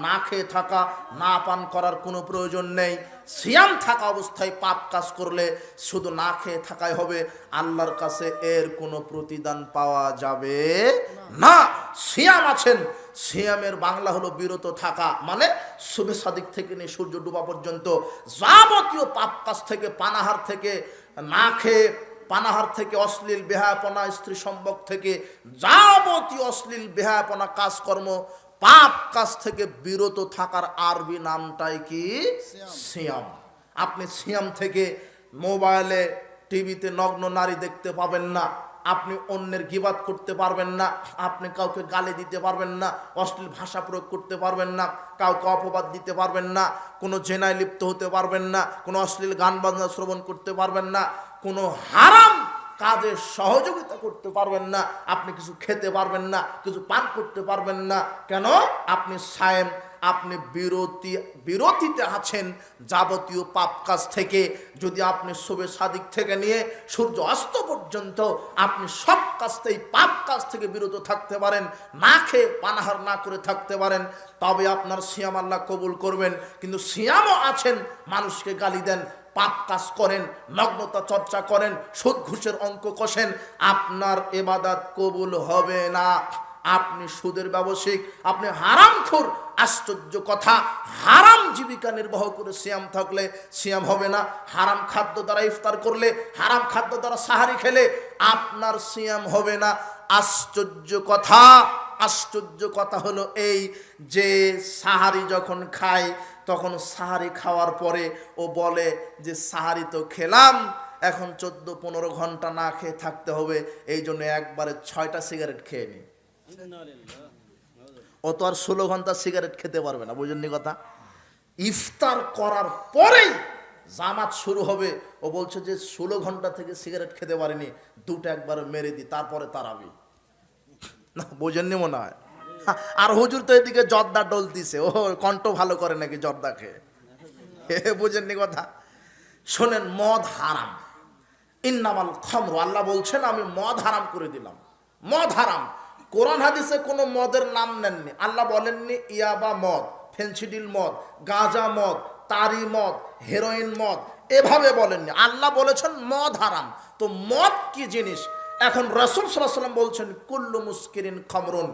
না খেয়ে থাকা, না পান করার কোনো প্রয়োজন নেই। সিয়াম থাকা অবস্থায় পাপ কাজ করলে শুধু না খেয়ে থাকাই হবে, আল্লাহর কাছে এর কোনো প্রতিদান পাওয়া যাবে না। সিয়াম আছেন, সিয়ামের বাংলা হলো বিরত থাকা, মানে শুভে সাদিক থেকে নিয়ে সূর্য ডুবা পর্যন্ত যাবতীয় পাপ কাজ থেকে, পানাহার থেকে, না খেয়ে পানাহার থেকে, অশ্লীল বেহায়াপনা, স্ত্রী সম্ভোগ থেকে, যাবতীয় অশ্লীল বেহায়াপনা কাজকর্ম, পাপ কাজ থেকে বিরত থাকার আরবি নামটাই কি? সিয়াম। আপনি সিয়াম থেকে মোবাইলে, টিভিতে নগ্ন নারী দেখতে পাবেন না, আপনি অন্যের গীবাত করতে পারবেন না, আপনি কাউকে গালি দিতে পারবেন না, অশ্লীল ভাষা প্রয়োগ করতে পারবেন না, কাউকে অপবাদ দিতে পারবেন না, কোনো জেনায় লিপ্ত হতে পারবেন না, কোনো অশ্লীল গান বাজনা শ্রবণ করতে পারবেন না, কোনো হারাম কাজে সহযোগিতা করতে পারবেন না, আপনি কিছু খেতে পারবেন না, কিছু পান করতে পারবেন না। কেন? আপনি সায়েম, আপনি বিরতিতে আছেন যাবতীয় পাপ কাজ থেকে। যদি আপনি শুভে সাদিক থেকে নিয়ে সূর্য অস্ত পর্যন্ত আপনি সব কাজ থেকে, পাপ কাজ থেকে বিরত থাকতে পারেন, না খেয়ে পানাহার না করে থাকতে পারেন, তবে আপনার সিয়াম আল্লাহ কবুল করবেন। কিন্তু সিয়ামও আছেন, মানুষকে গালি দেন, পাপ কাজ করেন, নগ্নতা চর্চা করেন, সুদ ঘুষের অঙ্ক কষেন, আপনার ইবাদত কবুল হবে না। আপনি সুদের ব্যবসায়িক, আপনি হারামখোর। আশ্চর্য কথা, হারাম জীবিকা নির্বাহ করে সিয়াম থাকলে সিয়াম হবে না। হারাম খাদ্য দ্বারা ইফতার করলে, হারাম খাদ্য দ্বারা সাহারি খেলে আপনার সিয়াম হবে না। আশ্চর্য কথা, আশ্চর্য কথা হলো এই যে সাহারি যখন খায়, তখন সাহারি খাওয়ার পরে ও বলে যে সাহারি তো খেলাম, এখন 14-15 ঘন্টা না খেয়ে থাকতে হবে, এই জন্য একবারে 6টা সিগারেট খেয়ে নি। ও তো আর 16 ঘন্টা সিগারেট খেতে পারবে না, বুঝেননি কথা? ইফতার করার পরেই জামাত শুরু হবে, ও বলছে যে 16 ঘন্টা থেকে সিগারেট খেতে পারিনি, দুটো একবারে মেরে দি, তারপরে তারাবি। না, বুঝেননি মনে হয়। আর হুজুর তো এদিকে জর্দা ডলতিছে, ও কণ্ঠ ভালো করে নাকি জর্দা খেয়ে, বুঝেননি কথা? শোনেন, মদ হারাম, ইন্নামাল খামরু, আল্লাহ বলছেন আমি মদ হারাম করে দিলাম। মদ হারাম, কোরআন হাদিসে কোনো মদের নাম নেননি। আল্লাহ বলেননি ইয়াবা মদ, ফেন্সিডিল মদ, গাঁজা মদ, তারি মদ, হেরোইন মদ, এভাবে বলেননি। আল্লাহ বলেছেন মদ হারাম। তো মদ কি জিনিস? এখন রাসূল সাল্লাল্লাহু আলাইহি ওয়াসাল্লাম বলছেন কুল্লু মুস্কিরিন খামরুন,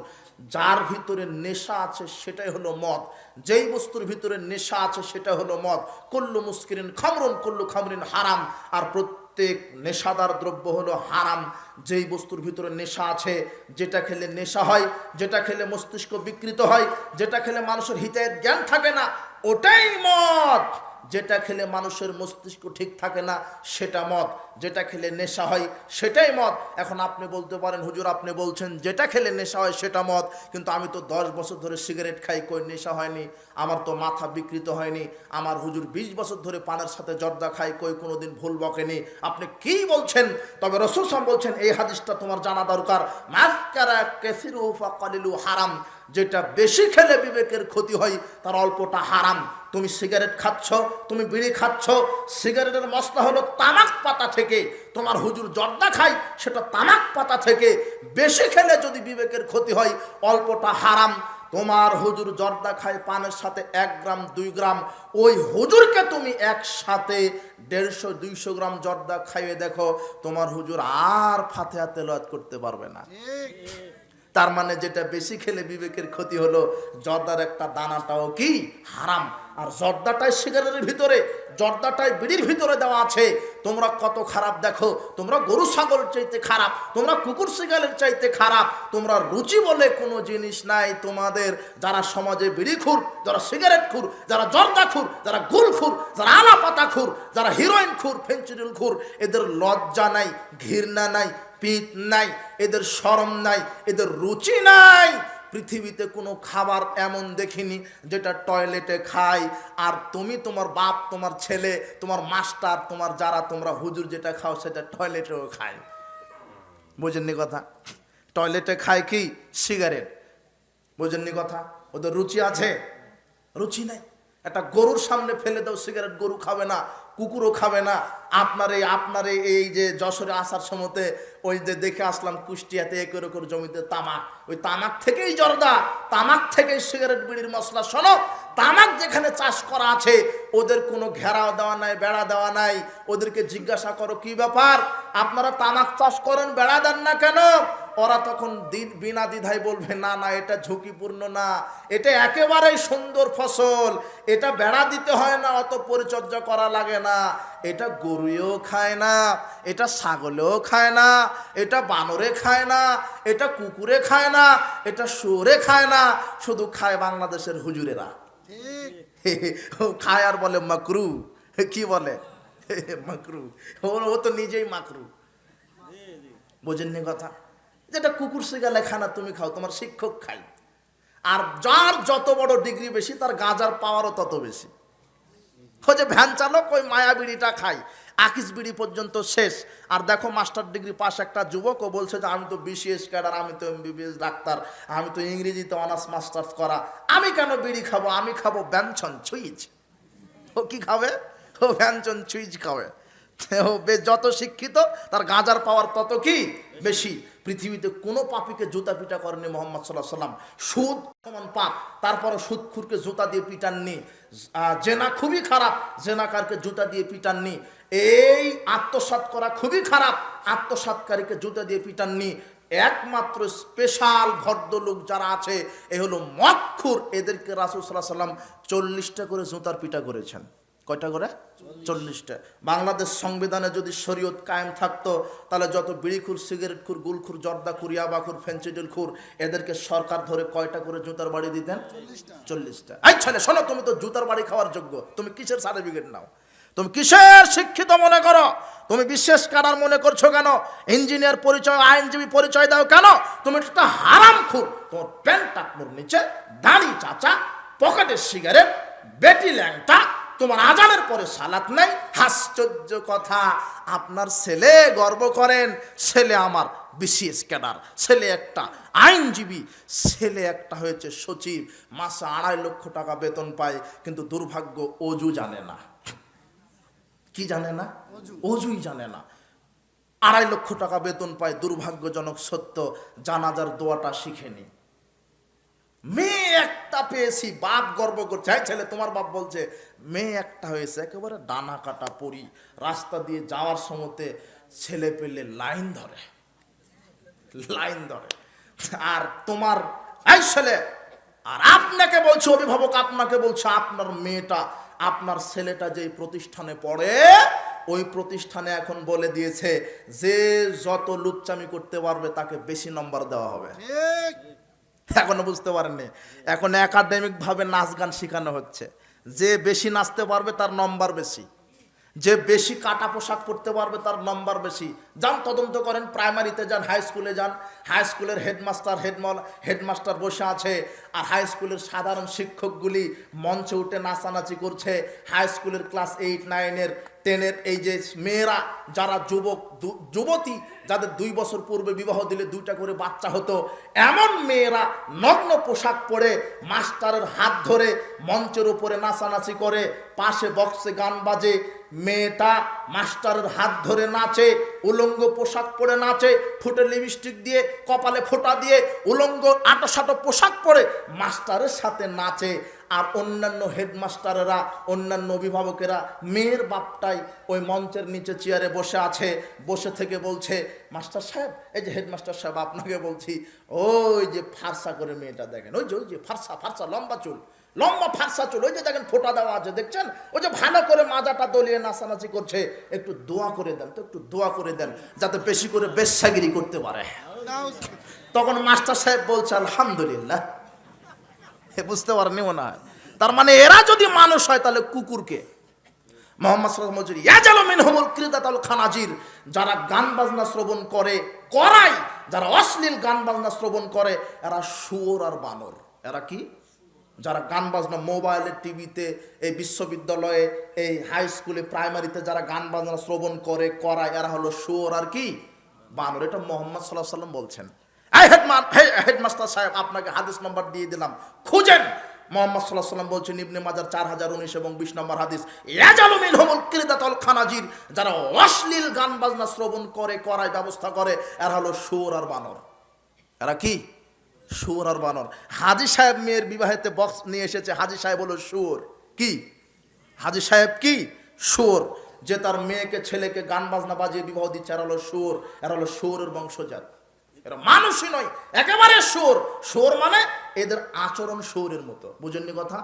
যার ভিতরে নেশা আছে সেটাই হলো মদ, যেই বস্তুর ভিতরে নেশা আছে সেটা হলো মদ। কুল্লু মুস্কিরিন খামরুন কুল্লু খামরিন হারাম, আর প্রত্যেক নেশাদার দ্রব্য হলো হারাম। যেই বস্তুর ভিতরে নেশা আছে, যেটা খেলে নেশা হয়, যেটা খেলে মস্তিষ্ক বিকৃত হয়, যেটা খেলে মানুষের হিতায়েত জ্ঞান থাকে না, ওটাই মদ। যেটা খেলে মানুষের মস্তিষ্ক ঠিক থাকে না সেটা মদ, যেটা খেলে নেশা হয় সেটাই মদ। এখন আপনি বলতে পারেন হুজুর আপনি বলছেন যেটা খেলে নেশা হয় সেটা মদ, কিন্তু আমি তো 10 বছর ধরে সিগারেট খাই, কই নেশা হয়নি, আমার তো মাথা বিকৃত হয়নি। আমার হুজুর 20 বছর ধরে পানের সাথে জর্দা খাই, কই কোনোদিন ভুল বকেনি। আপনি কি বলছেন? তবে রাসূল সাল্লাল্লাহু আলাইহি ওয়াসাল্লাম বলছেন এই হাদিসটা তোমার জানা দরকার, মাযকারা কাসিরু ফাকালিলু হারাম, যেটা বেশি খেলে বিবেকের ক্ষতি হয় তার অল্পটা হারাম। তুমি সিগারেট খাচ্ছ, তুমি বিড়ি খাচ্ছ, সিগারেটের মশলা হলো তামাক পাতা থেকে। তোমার হুজুর জর্দা খাই, সেটা তামাক পাতা থেকে। বেশি খেলে যদি বিবেকের ক্ষতি হয়, অল্পটা হারাম। তোমার হুজুর জর্দা খায় পানের সাথে 1 গ্রাম 2 গ্রাম, ওই হুজুরকে তুমি একসাথে 150-200 গ্রাম জর্দা খাইয়ে দেখো, তোমার হুজুর আর ফাতিহা তেলাওয়াত করতে পারবে না। তার মানে যেটা বেশি খেলে বিবেকের ক্ষতি হলো, জর্দার একটা দানাটাও কি হারাম। আর জর্দাটাই সিগারেটের ভিতরে, জর্দাটাই বিড়ির ভিতরে দেওয়া আছে। তোমরা কত খারাপ দেখো, তোমরা গরু ছাগল চাইতে খারাপ, তোমরা কুকুর শিগালের চাইতে খারাপ। তোমরা রুচি বলে কোনো জিনিস নাই তোমাদের। যারা সমাজে বিড়িখুর, যারা সিগারেট খুর, যারা জর্দা খুর, যারা গুল খুর, যারা আলা পাতা খুর, যারা হিরোইন খুর, ফেন্সিডিল খুর, এদের লজ্জা নাই, ঘৃণা নাই, পিত নাই, এদের শরম নাই, এদের রুচি নাই। পৃথিবীতে কোনো খাবার এমন দেখিনি যেটা টয়লেটে খায়, আর তুমি, তোমার বাপ, তোমার ছেলে, তোমার মাস্টার, তোমার যারা তোমরা হুজুর যেটা খাও সেটা টয়লেটেও খায়। বুঝেননি কথা? টয়লেটে খায় কি? সিগারেট। বুঝেননি কথা? ওদের রুচি আছে? রুচি নাই। একটা গরুর সামনে ফেলে দাও সিগারেট, গরু খাবে না, কুকুরও খাবে না। আপনার এই যে যশোরে আসার সময়তে ওই যে দেখে আসলাম কুষ্টিয়াতে 1 একর জমিতে তামাক, ওই তামাক থেকেই জর্দা, তামাক থেকেই সিগারেট বিড়ির মশলা। শোনো, তামাক যেখানে চাষ করা আছে ওদের কোনো ঘেরাও দেওয়া নাই, বেড়া দেওয়া নাই। ওদেরকে জিজ্ঞাসা করো কি ব্যাপার, আপনারা তামাক চাষ করেন, বেড়া দেন না কেন? ওরা তখন বিনা দ্বিধায় বলবে না না, এটা ঝুঁকিপূর্ণ না, এটা একেবারেই সুন্দর ফসল, এটা বেড়া দিতে হয় না, অত পরিচর্যা করা লাগে না, এটা গরুও খায় না, এটা ছাগলেও খায় না, এটা বানরে খায় না, এটা কুকুরে খায় না, এটা শুয়োরে খায় না, শুধু খায় বাংলাদেশের হুজুরেরা। খায় আর বলে মাকরু। কি বলে? মাকরু। ও তো নিজেই মাকরু। বোঝেননি কথা? যেটা কুকুর শিগালে খায় না তুমি খাও, তোমার শিক্ষক খায়। আর যার যত বড় ডিগ্রি বেশি, তার গাঁজার পাওয়ারও তত বেশি। ওই যে ভ্যান চালক ওই মায়া বিড়িটা খায়, আকিস বিড়ি পর্যন্ত শেষ। আর দেখো মাস্টার ডিগ্রি পাস একটা যুবক, ও বলছে যে আমি তো বিসিএস ক্যাডার, আমি তো এমবিবিএস ডাক্তার, আমি তো ইংরেজিতে অনার্স মাস্টার্স করা, আমি কেন বিড়ি খাবো? আমি খাবো ব্যঞ্জন সুইচ। ও কি খাবে? ও ব্যঞ্জন সুইচ খাবে। ও যত শিক্ষিত, তার গাঁজার পাওয়ার তত কি বেশি। পৃথিবীতে কোনো পাপীকে জুতা পিটা করেনি মুহাম্মদ সাল্লাল্লাহু আলাইহি ওয়াসাল্লাম। সুদ সমান পাপ, তারপরে সুদখুরকে জুতা দিয়ে পিটাননি। জেনা খুবই খারাপ, জেনাকারকে জুতা দিয়ে পিটাননি। এই আত্মসাৎ করা খুবই খারাপ, আত্মসাৎকারীকে জুতা দিয়ে পিটাননি। একমাত্র স্পেশাল ভদ্রলোক যারা আছে, এ হলো মদখুর, এদেরকে রাসূল সাল্লাল্লাহু আলাইহি ওয়াসাল্লাম 40টা করে জুতার পিটা করেছেন। কয়টা করে? 40টা। বাংলাদেশ সংবিধানে যদি শরীয়ত কায়েম থাকতো, তাহলে যত বিড়িখুর, সিগারেটখুর, গুলখুর, জর্দাখুর, ইয়াবাখুর, ফেন্সিডিলখুর, এদেরকে সরকার ধরে কয়টা করে জুতার বাড়ি দিতেন? 40টা। এই ছেলে শোনো, তুমি তো জুতার বাড়ি খাওয়ার যোগ্য, তুমি কিসের সার্টিফিকেট নাও? তুমি কিসের শিক্ষিত মনে করো? তুমি বিশেষ কারার মনে করছো কেন? ইঞ্জিনিয়ার পরিচয়, আইনজীবী পরিচয় দাও কেন? তুমি একটা হারামখোর। তোমার প্যান্ট টাকনোর নিচে দাড়ি চাচা, পকেটের সিগারেট, বেটি ল্যাংটা, তোমার আজানের পরে সালাত নাই। আশ্চর্য কথা, আপনার ছেলে গর্ব করেন, ছেলে আমার বিসিএস ক্যাডার, ছেলে একটা আইনজীবী, ছেলে একটা হয়েছে সচিব, মাসে 2.5 লক্ষ টাকা বেতন পায়, কিন্তু দুর্ভাগ্য অজু জানে না। কি জানে না? অজুই জানে না। 2.5 লক্ষ টাকা বেতন পায়, দুর্ভাগ্যজনক সত্য, জানাজার দোয়াটা শিখেনি। মেয়ে একটা পেয়েছি, বাপ গর্ব করছে। হ্যাঁ ছেলে, তোমার বাপ বলছে মেয়ে একটা হয়েছে, একেবারে ডানা কাটা পরি। রাস্তা দিয়ে যাওয়ার সময়তে ছেলে পেলে লাইন ধরে, লাইন ধরে। আর তোমার এই ছেলে, আর আপনাকে বলছে অভিভাবক, আপনাকে বলছে আপনার মেয়েটা, আপনার ছেলেটা যেই প্রতিষ্ঠানে পড়ে, ওই প্রতিষ্ঠানে এখন বলে দিয়েছে যে যত লুচ্চামি করতে পারবে তাকে বেশি নম্বর দেওয়া হবে। এখনো বুঝতে পারেননি? এখন একাডেমিক ভাবে নাচ গান শেখানো হচ্ছে, যে বেশি নাচতে পারবে তার নম্বর বেশি, যে বেশি কাটা পোশাক পরতে পারবে তার নম্বর বেশি। যান তদন্ত করেন, প্রাইমারিতে যান, হাই স্কুলে যান, হাই স্কুলের হেডমাস্টার বসে আছে, আর হাই স্কুলের সাধারণ শিক্ষকগুলি মঞ্চে উঠে নাচানাচি করছে। হাই স্কুলের ক্লাস 8, 9-এর টেনের এই যে মেয়েরা যারা যুবতী যাদের 2 বছর পূর্বে বিবাহ দিলে 2টা করে বাচ্চা হতো, এমন মেয়েরা নগ্ন পোশাক পরে মাস্টারের হাত ধরে মঞ্চের উপরে নাচানাচি করে, পাশে বক্সে গান বাজে, মেয়েটা মাস্টারের হাত ধরে নাচে, উলঙ্গ পোশাক পরে নাচে, ঠোঁটে লিপস্টিক দিয়ে, কপালে ফোঁটা দিয়ে, উলঙ্গ আটোসাটো পোশাক পরে মাস্টারের সাথে নাচে। আর অন্যান্য হেডমাস্টারেরা, অন্যান্য অভিভাবকেরা, মেয়ের বাপটাই ওই মঞ্চের নিচে চেয়ারে বসে আছে, বসে থেকে বলছে, মাস্টার সাহেব, এই যে হেডমাস্টার সাহেব আপনাকে বলছি, ওই যে ফারসা করে মেয়েটা দেখেন, ওই যে ফারসা ফারসা লম্বা চুল, লম্বা ফারসা চুল, ওই যে দেখেন ফোঁটা দেওয়া আছে দেখছেন, ওই যে ভালো করে মাজাটা দলিয়ে নাচানাচি করছে, একটু দোয়া করে দেন তো, একটু দোয়া করে দেন যাতে বেশি করে বেশ্যাগিরি করতে পারে। তখন মাস্টার সাহেব বলছে আলহামদুলিল্লাহ। বুঝতে পারেনি মনে হয়? তার মানে এরা যদি মানুষ হয় তাহলে কুকুরকে। মোহাম্মদ সাল্লাল্লাহু আলাইহি ওয়াসাল্লাম ইয়াজালু মিনহুমুল কিরদাতুল খানাজির, যারা গান বাজনা শ্রবণ করে করায়, যারা অশ্লীল গান বাজনা শ্রবণ করে, এরা শুয়োর আর বানর। এরা কি? যারা গান বাজনা মোবাইলে, টিভিতে, এই বিশ্ববিদ্যালয়ে, এই হাই স্কুলে, প্রাইমারিতে যারা গান বাজনা শ্রবণ করে করায়, এরা হলো শুয়োর আর কি বানর। এটা মোহাম্মদ সাল্লাল্লাহু আলাইহি ওয়াসাল্লাম বলছেন। হেডমাস্টার সাহেব আপনাকে হাদিস নাম্বার দিয়ে দিলাম, খুঁজেন। মোহাম্মদ সাল্লাল্লাহু আলাইহি ওয়াসাল্লাম বলছেন ইবনে মাজার 4019 এবং 20 নম্বর হাদিস, ইয়াজালু মিনহুমুল কিরদাতুল খানাজির, যারা অশ্লীল গান বাজনা শ্রবণ করে করায় ব্যবস্থা করে, এরা হলো শুয়োর আর বানর। এরা কি? শুয়োর আর বানর। হাজী সাহেব মেয়ের বিবাহেতে বক্স নিয়ে এসেছে, হাজী সাহেব হলো শুয়োর। কি? হাজী সাহেব কি? শুয়োর। যে তার মেয়েকে ছেলেকে গান বাজনা বাজিয়ে বিবাহ দিচ্ছে, এরা হলো শুয়োর। এরা হলো শুয়োরের বংশজাত, এরা মানুষই নয়, একেবারে শুয়োর। শুয়োর মানে এদের আচরণ শুয়োরের মতো। বুঝেননি কথা?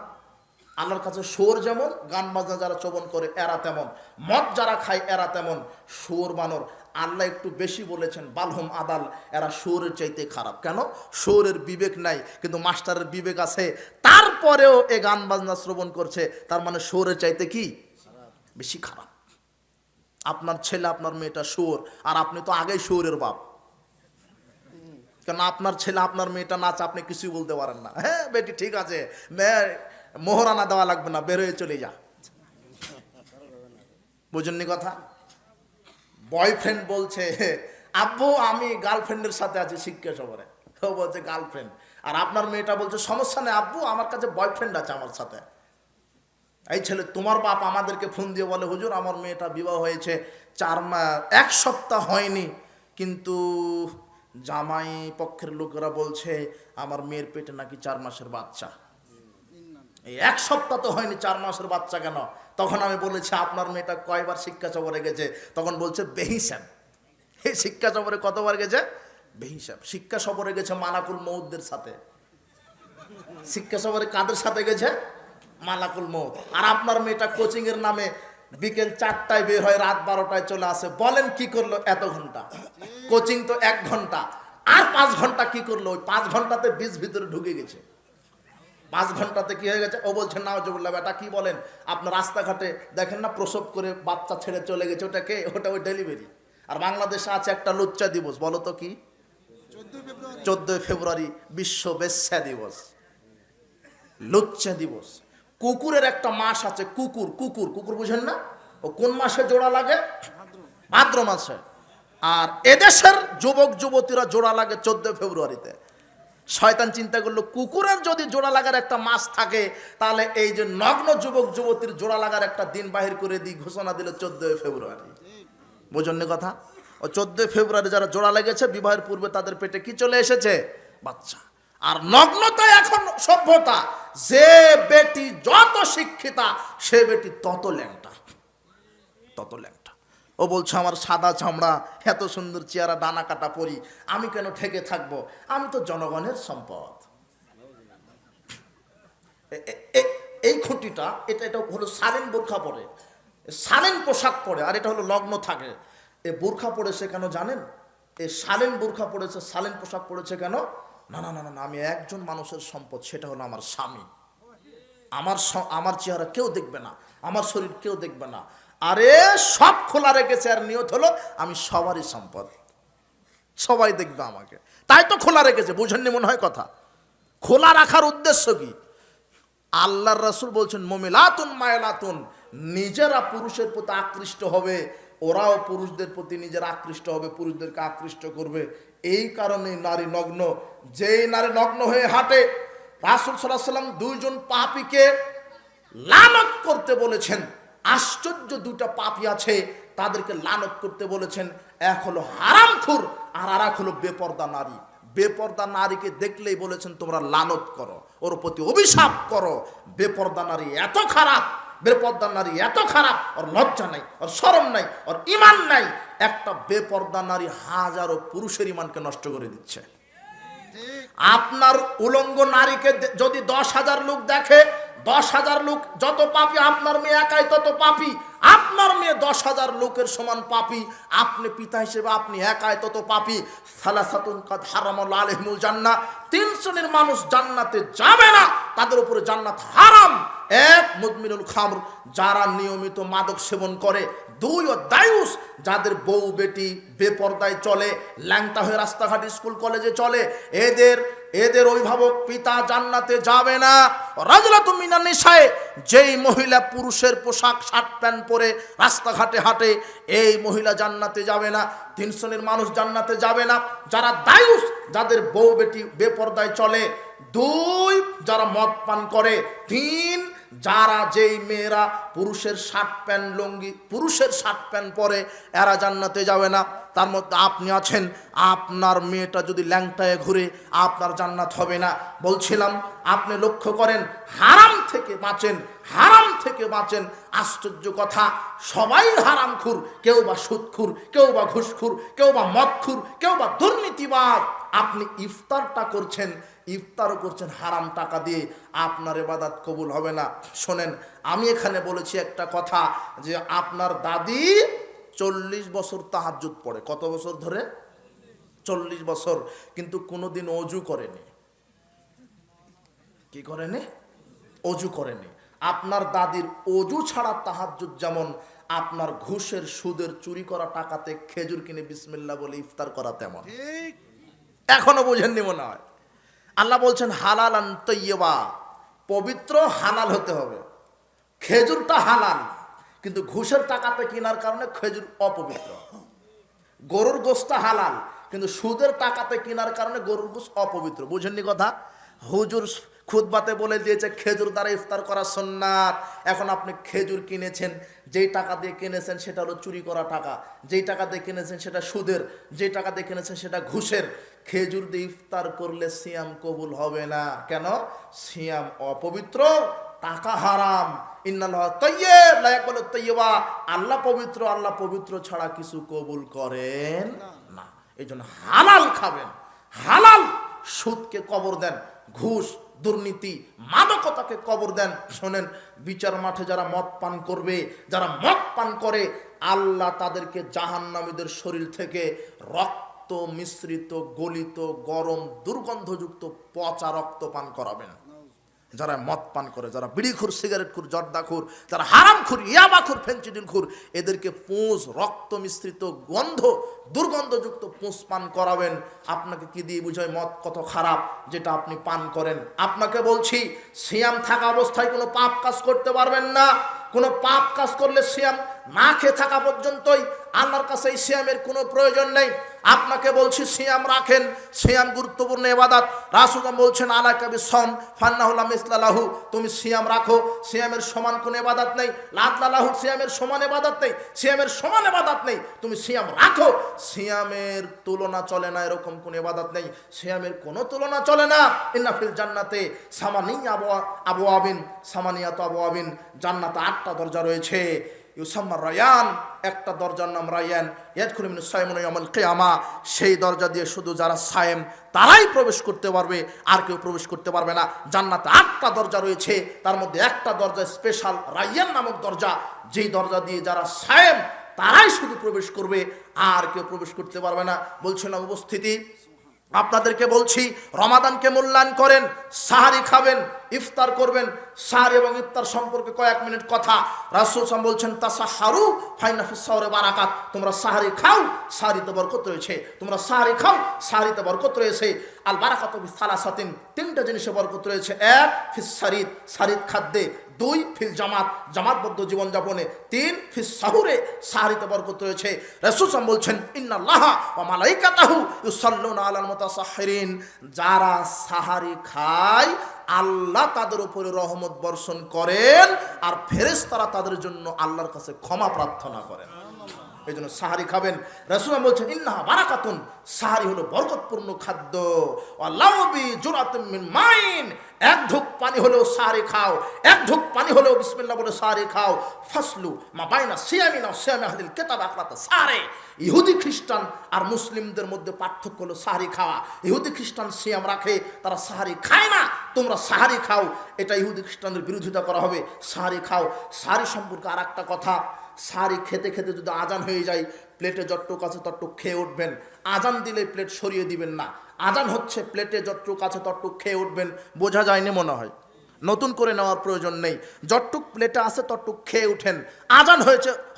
আল্লাহর কাছে শুয়োর যেমন, গান বাজনা যারা শ্রবণ করে এরা তেমন, মদ যারা খায় এরা তেমন, শুয়োর বানর। আল্লাহ একটু বেশি বলেছেন, বালহুম আদাল, এরা শুয়োরের চাইতে খারাপ। কেন? শুয়োরের বিবেক নাই, কিন্তু মাস্টারের বিবেক আছে, তারপরেও এ গান বাজনা শ্রবণ করছে, তার মানে শুয়োরের চাইতে কি বেশি খারাপ। আপনার ছেলে, আপনার মেয়েটা শুয়োর, আর আপনি তো আগেই শুয়োরের বাপ। কেন? আপনার ছেলে আপনার মেয়েটা নাচ, আপনি কিছুই বলতে পারেন না। হ্যাঁ বেটি ঠিক আছে, মোহরানা দেওয়া লাগবে না, বের হয়ে চলে যা। বুঝেননি কথা? বয়ফ্রেন্ড বলছে, আব্বু আমি গার্লফ্রেন্ডের সাথে আছি শিক্ষা সফরে। ও বলছে গার্লফ্রেন্ড, আর আপনার মেয়েটা বলছে সমস্যা নেই আব্বু, আমার কাছে বয়ফ্রেন্ড আছে আমার সাথে। এই ছেলে, তোমার বাপ আমাদেরকে ফোন দিয়ে বলে, হুজুর আমার মেয়েটা বিবাহ হয়েছে 1 সপ্তাহ হয়নি, কিন্তু জামাই পক্ষের লোকেরা বলছে আমার মেয়ের পেটে নাকি 4 মাসের বাচ্চা। এই 1 সপ্তাহ তো হয়নি, 4 মাসের বাচ্চা কেন? তখন আমি বলেছি আপনার মেয়েটা কয়বার শিক্ষা সফরে গেছে? তখন বলছে বেহিসাব। এই শিক্ষা সফরে কতবার গেছে? বেহিসাব। শিক্ষা সফরে গেছে মালাকুল মউতদের সাথে। শিক্ষা সফরে কাদের সাথে গেছে? মালাকুল মউত। আর আপনার মেয়েটা কোচিং এর নামে বিকেল 4টায় বের হয়, রাত 12টায় চলে আসে। বলেন কি করলো এত ঘন্টা? কোচিং তো 1 ঘন্টা, আর 5 ঘন্টা কি করলো? ওই 5 ঘন্টাতে বীজ ভিতরে ঢুকে গেছে। 5 ঘন্টাতে কি হয়ে গেছে? ও বলছে নাউজুবিল্লাহ। বেটা কি বলেন? আপনার রাস্তাঘাটে দেখেন না প্রসব করে বাচ্চা ছেড়ে চলে গেছে, ওটা কে? ওটা ওই ডেলিভারি। আর বাংলাদেশে আছে একটা লুচ্চা দিবস, বলো তো কি? 14 ফেব্রুয়ারি বিশ্ব বেশ্যা দিবস, লুচ্চা দিবস। কুকুরের একটা মাস আছে, কুকুর। কুকুর কুকুর বুঝেন না? ও কোন মাসে জোড়া লাগে? ভাদ্র মাসে। আর এদেশের যুবক যুবতীরা জোড়া লাগে 14 ফেব্রুয়ারিতে। শয়তান চিন্তা করলো কুকুরের যদি জোড়া লাগার একটা মাস থাকে, তাহলে এই যে নগ্ন যুবক যুবতীর জোড়া লাগার একটা দিন বাহির করে দিই, ঘোষণা দিল 14 ফেব্রুয়ারি। বোঝেননি কথা? ও 14 ফেব্রুয়ারি যারা জোড়া লেগেছে, বিবাহের পূর্বে তাদের পেটে কি চলে এসেছে? বাচ্চা। আর নগ্নতা এখন সভ্যতা। যে বেটি যত শিক্ষিতা, সে বেটি তত ল্যাংটা, তত ল্যাংটা। ও বলছে আমার সাদা চামড়া, এত সুন্দর চেহারা, ডানা কাটা পরি, আমি কেন ঠেকে থাকবো? আমি তো জনগণের সম্পদ। এই খুঁটিটা, এটা হলো শালীন বোরখা পরে, শালীন পোশাক পরে, আর এটা হলো লগ্ন থাকে। এ বোরখা পড়েছে কেন জানেন? এ শালীন বোরখা পড়েছে, শালীন পোশাক পড়েছে কেন? না না না না, আমি একজন মানুষের সম্পদ, সেটা হলো আমার স্বামী। আমার চেহারা কেউ দেখবে না, আমার শরীর কেউ দেখবে না। আরে সব খোলা রেখেছে, আর নিয়ত হলো আমি সবারই সম্পদ, সবাই দেখবে আমাকে, তাই তো খোলা রেখেছে। বুঝেননি মনে হয় কথা? খোলা রাখার উদ্দেশ্য কি? আল্লাহর রাসূল বলছেন মুমিলাতুন মায়লাতুন, নিজেরা পুরুষের প্রতি আকৃষ্ট হবে, ওরাও পুরুষদের প্রতি নিজেরা আকৃষ্ট হবে, পুরুষদেরকে আকৃষ্ট করবে। এই কারণেই নারী নগ্ন। যেই নারী নগ্ন হয়ে হাঁটে, রাসূল সাল্লাল্লাহু আলাইহি ওয়াসাল্লাম দুইজন পাপীকে লানত করতে বলেছেন। আশ্চর্য, দুটো পাপী আছে, তাদেরকে লানত করতে বলেছেন। এক হলো হারামখোর আর আরেক হলো বেপরদা নারী। বেপরদা নারীকে দেখলেই বলেছেন তোমরা লানত করো, ওর প্রতি অভিশাপ করো। বেপরদা নারী এত খারাপ, বেপরদা নারী এত খারাপ, ওর লজ্জা নাই, ওর শরম নাই, ওর ঈমান নাই। একটা বেপরদা নারী হাজারো পুরুষের ঈমানকে নষ্ট করে দিচ্ছে। আপনার উলঙ্গ নারীকে যদি 10,000 লোক দেখে, 10,000 লোক যত পাপী, আপনার মেয়ে একাই তত পাপী। আপনার মেয়ে 10,000 লোকের সমান পাপী, আপনি পিতা হিসেবে আপনি একাই তত পাপী। সালাসাতুন কাদ হারামাল্লাহু আলাইহিমুল জান্নাহ, 3 শ্রেণীর মানুষ জান্নাতে যাবে না, তাদের উপরে জান্নাত হারাম। 1, মুদমিনুল খামর, যারা নিয়মিত মাদক সেবন করে। 2, ও দায়ুস, যাদের বউ বেটি বেপরদায় চলে, ল্যাংটা হয়ে রাস্তাঘাট স্কুল কলেজে চলে, এদের অভিভাবক পিতা জান্নাতে যাবে না। রাজুলাতুম মিনান নিসায়ে, যেই মহিলা পুরুষের পোশাক শার্ট প্যান্ট পরে রাস্তাঘাটে হাঁটে, এই মহিলা জান্নাতে যাবে না। 3 শ্রেণীর মানুষ জান্নাতে যাবে না। যারা দায়ুস, যাদের বউ বেটি বেপরদায় চলে। 2, যারা মদ পান করে। 3, যারা যেই মেয়েরা পুরুষের শার্ট প্যান্ট লুঙ্গি, পুরুষের শার্ট প্যান্ট পরে, এরা জান্নাতে যাবে না। তার মধ্যে আপনি আছেন। আপনার মেয়েটা যদি ল্যাংটায় ঘুরে, আপনার জান্নাত হবে না। বলছিলাম, আপনি লক্ষ্য করেন, হারাম থেকে বাঁচেন, হারাম থেকে বাঁচেন। আশ্চর্য কথা, সবাই হারামখোর, কেউ বা সুদখোর, কেউ বা ঘুষখোর, কেউ বা মদখোর, কেউ বা দুর্নীতিবাজ। আপনি ইফতারটা করছেন, ইফতারও করছেন হারাম টাকা দিয়ে, আপনার ইবাদত কবুল হবে না। শোনেন, আমি এখানে বলেছি একটা কথা, যে আপনার দাদি 40 বছর তাহাজ্জুদ পড়ে। কত বছর ধরে? 40 বছর, কিন্তু কোনোদিন অজু করেনি। কি করেনি? অজু করেনি। আপনার দাদির অজু ছাড়া তাহাজ্জুদ যেমন, আপনার ঘুষের সুদের চুরি করা টাকাতে খেজুর কিনে বিসমিল্লাহ বলে ইফতার করা তেমন। এখনো বুঝেননি মনে হয়। আল্লাহ বলছেন হালালান তাইয়্যিবা, পবিত্র হালাল হতে হবে। খেজুরটা হালাল, কিন্তু ঘুষের টাকাতে কেনার কারণে খেজুর অপবিত্র। গরুর গোশটা হালাল, কিন্তু সুদের টাকাতে কেনার কারণে গরুর গোশ অপবিত্র। বুঝেননি কথা? হুজুর খুতবাতে বলে দিয়েছে খেজুর দ্বারা ইফতার করা সুন্নাত। এখন আপনি খেজুর কিনেছেন, যেই টাকা দিয়ে কিনেছেন সেটা হলো চুরি করা টাকা, যেই টাকা দিয়ে কিনেছেন সেটা সুদের, যেই টাকা দিয়ে কিনেছেন সেটা ঘুষের। খেজুর দিয়ে ইফতার করলে সিয়াম কবুল হবে না। কেন? সিয়াম অপবিত্র, টাকা হারাম। ইন্নাল্লাহ তাইয়্যিব লা ইয়াকবালু তাইয়্যিবা, আল্লাহ পবিত্র, আল্লাহ পবিত্র ছাড়া কিছু কবুল করেন না। এই জন্য হালাল খাবেন, হালাল। সুদকে কবর দেন, ঘুষ, দুর্নীতি, মাদকতাকে কবর দেন। শোনেন, বিচার মাঠে যারা মদ পান করবে, যারা মদ পান করে, আল্লাহ তাদেরকে জাহান্নামীদের শরীর থেকে রক্ত মিশ্রিত, গলিত, গরম, দুর্গন্ধযুক্ত পচা রক্ত পান করাবেন। যারা মদ পান করে, যারা বিড়িখোর, সিগারেটখোর, জর্দাখোর, যারা হারামখোর, ইয়াবাখোর, ফেন্সিডিলখোর, এদেরকে পুঁজ, রক্ত মিশ্রিত, গন্ধ, দুর্গন্ধযুক্ত পুঁজ পান করাবেন। আপনাকে কি দিয়ে বুঝায় মদ কত খারাপ, যেটা আপনি পান করেন? আপনাকে বলছি, সিয়াম থাকা অবস্থায় কোনো পাপ কাজ করতে পারবেন না। কোনো পাপ কাজ করলে সিয়াম না খেয়ে থাকা পর্যন্তই আল্লাহর কাছে এই সিয়ামের কোনো প্রয়োজন নেই। আপনাকে বলছি সিয়াম রাখেন, সিয়াম গুরুত্বপূর্ণ ইবাদত। রাসূল বলছেন আলাইকা বিসসাম ফান্নাহু লা মিসলা লাহু, তুমি সিয়াম রাখো, সিয়ামের সমান কোনো ইবাদত নেই। লাদলা লাহু, সিয়ামের সমান ইবাদত নেই, সিয়ামের সমান ইবাদত নেই। তুমি সিয়াম রাখো, সিয়ামের তুলনা চলে না, এরকম কোনো ইবাদত নেই। সিয়ামের কোনো তুলনা চলে না। ইন্না ফিল জান্নাতে সামানিয়া আবওয়াবিন, সামানিয়াতু আবওয়াবিন, জান্নাতে 8টা দরজা রয়েছে। ইউসাম্মা রায়ান, একটা দরজার নাম রায়ান। ইয়াদখুলু মিনাস সাইমুনা ইয়াউমাল কিয়ামা, সেই দরজা দিয়ে শুধু যারা সায়েম তারাই প্রবেশ করতে পারবে, আর কেউ প্রবেশ করতে পারবে না। জান্নাতে 8টা দরজা রয়েছে, তার মধ্যে একটা দরজা স্পেশাল, রায়ান নামক দরজা, যেই দরজা দিয়ে যারা সায়েম তারাই শুধু প্রবেশ করবে, আর কেউ প্রবেশ করতে পারবে না। বলছিলাম উপস্থিতি, আপনাদেরকে বলছি, রমাদানকে মূল্যায়ন করেন। সাহারি খাবেন, ইফতার করবেন। সাহারি এবং ইফতার সম্পর্কে কয়েক মিনিট কথা। রাসূল সাল্লাল্লাহু আলাইহি ওয়াসাল্লাম বলছেন তাসাহারু ফাইন্না ফিস সাহরি বারাকাত, তোমরা সাহারি খাও, সাহারিতে বরকত রয়েছে। তোমরা সাহারি খাও, সাহারিতে বরকত রয়েছে। আল বারাকাতু বিসালাসাতিন, 3টা জিনিসে বরকত রয়েছে। 1 ফিস সারিদ, সারিদ খাদ্যে। 2 ফিল জামাত, জামাতবদ্ধ জীবনযাপনে। 3 ফিস সাহুরে, সাহরিতে বরকত রয়েছে। রাসূল সাল্লাল্লাহু আলাইহি ওয়াসাল্লাম বলছেন ইন্নাল্লাহা ওয়া মালাইকাতাহু ইউসাল্লুনা আলাল মুতাসাহহিরিন, যারা সাহারি খায় আল্লাহ তাদের উপরে রহমত বর্ষণ করেন আর ফেরেশতারা তাদের জন্য আল্লাহর কাছে ক্ষমা প্রার্থনা করেন। এই জন্য সাহারি খাবেন। রাসূল বলছেন ইন্নাহা বারাকাতুন, সাহারি হলো বরকতপূর্ণ খাদ্য। ওয়ালাউ বিজুরাতিন মিন মাইন, এক ঢোক পানি হলেও সাহারি খাও, এক ঢোক পানি হলেও বিসমিল্লাহ বলে সাহারি খাও। ফাসলু মা বাইনা সিয়ামিনা ওয়া সিয়ামি আহলিল কিতাব আকলাতা সাহারি। ইহুদি খ্রিস্টান আর মুসলিমদের মধ্যে পার্থক্য হলো সাহারি খাওয়া। ইহুদি খ্রিস্টান সিয়াম রাখে, তারা সাহারি খায় না, তোমরা সাহারি খাও। এটা ইহুদি খ্রিস্টানদের বিরোধিতা করা হবে। সাহারি খাও। সাহারি সম্পর্কে আর একটা কথা, সাহারি খেতে খেতে যদি আজান হয়ে যায়, প্লেটে যতটুক আছে ততটুক খেয়ে উঠবেন। আজান দিলে প্লেট সরিয়ে দিবেন না। আজান হচ্ছে প্লেটে যতটুক আছে ততটুক খেয়ে উঠবেন। বোঝা যায়নি মনে হয়, নতুন করে নেওয়ার প্রয়োজন নেই। যতটুক প্লেটে আছে ততটুক খেয়ে উঠেন। আজান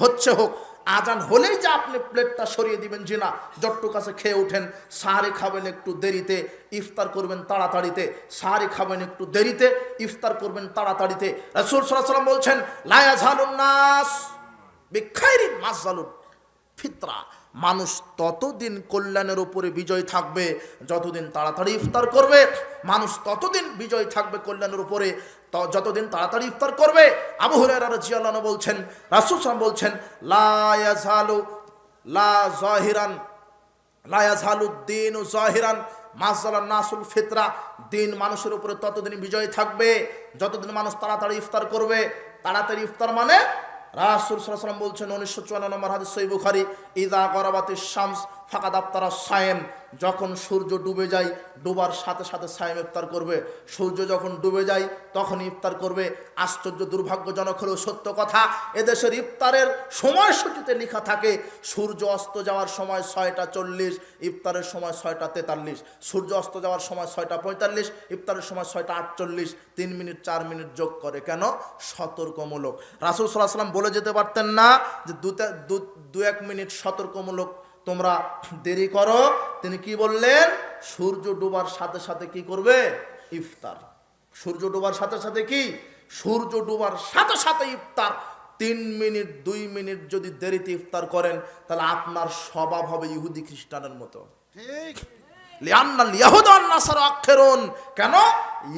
হচ্ছে হোক, আজান হলেই যে আপনি প্লেটটা সরিয়ে দিবেন জি না, যতটুক আছে খেয়ে উঠেন। সাহারি খাবেন একটু দেরিতে, ইফতার করবেন তাড়াতাড়িতে। সাহারি খাবেন একটু দেরিতে, ইফতার করবেন তাড়াতাড়িতে। রাসূল সাল্লাল্লাহু আলাইহি ওয়াসাল্লাম বলছেন লা ইয়াজালুন নাস বিখাইরিন মাযালুন ফিতরা, মানুষ ততদিন কল্যাণের উপরে বিজয় থাকবে যতদিন তাড়াতাড়ি ইফতার করবে। মানুষ ততদিন বিজয় থাকবে কল্যাণের উপরে যতদিন তাড়াতাড়ি ইফতার করবে। আবু হুরায়রা রাদিয়াল্লাহু আনহু বলছেন, রাসূল সাল্লাল্লাহু আলাইহি ওয়াসাল্লাম বলছেন লা ইয়াজালু লা যাহিরান লা ইয়াজালুদ্দীনু যাহিরান মাযালান নাসুল ফিতরা, দিন মানুষের উপরে ততদিন বিজয় থাকবে যতদিন মানুষ তাড়াতাড়ি ইফতার করবে। তাড়াতাড়ি ইফতার মানে রাসূল সাল্লাল্লাহু আলাইহি ওয়াসাল্লাম বলছেন 1954 নম্বর হাদিস সহিহ বুখারী, ইযা গরাবাতিশ শামস ফাকাদ আফতারা সায়েম, যখন সূর্য ডুবে যায় ডোবার সাথে সাথে সায়েম ইফতার করবে। সূর্য যখন ডুবে যায় তখন ইফতার করবে। আশ্চর্য দুর্ভাগ্যজনক হলেও সত্য কথা, এদেশের ইফতারের সময়সূচিতে লেখা থাকে সূর্য অস্ত যাওয়ার সময় 6টা 40, ইফতারের সময় 6টা 43। সূর্য অস্ত যাওয়ার সময় 6টা 45, ইফতারের সময় 6টা 48। 3 মিনিট 4 মিনিট যোগ করে, কেন? সতর্কমূলক। রাসূল সাল্লাল্লাহু আলাইহি ওয়াসাল্লাম বলে যেতে পারতেন না যে 2-1 মিনিট সতর্কমূলক তোমরা দেরি করো। তিনি কি বললেন? সূর্য ডোবার সাথে সাথে কি করবে? ইফতার। সূর্য ডোবার সাথে সাথে কি? সূর্য ডোবার সাথে সাথে ইফতার। 3 মিনিট 2 মিনিট যদি দেরিতে ইফতার করেন তাহলে আপনার স্বভাব হবে ইহুদি খ্রিস্টানের মতো। ঠিক। লিআন্নাল ইয়াহুদা ওয়ান নাসারা আখিরুন, কেন?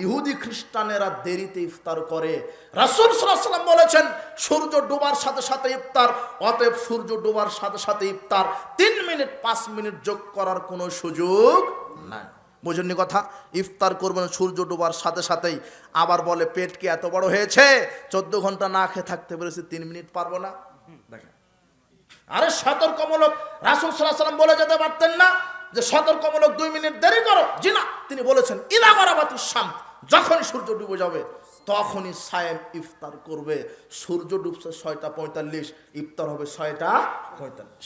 ইহুদি খ্রিস্টানেরা দেরিতে ইফতার করে। রাসূল সাল্লাল্লাহু আলাইহি ওয়াসাল্লাম বলেছেন সূর্য ডোবার সাথে সাথে ইফতার, অতএব সূর্য ডোবার সাথে সাথে ইফতার। 3 মিনিট 5 মিনিট যোগ করার কোনো সুযোগ নাই। বুঝেননি কথা? ইফতার করবেন সূর্য ডোবার সাথে সাথেই। আবার বলে পেট কি এত বড় হয়েছে 14 ঘন্টা না খেয়ে থাকতে পেরেছি, 3 মিনিট পারবো না? দেখেন, আরে সতর্কমূলক। রাসূল সাল্লাল্লাহু আলাইহি ওয়াসাল্লাম বলে যেতে পারতেন না যে সতর্কমূলক 2 মিনিট দেরি করো? জি না, তিনি বলেছেন ইলা গরাবাতিশ শামস, যখন সূর্য ডুবে যাবে তখনই সায়েম ইফতার করবে। সূর্য ডুবছে 6টা 45, ইফতার হবে 6টা 45।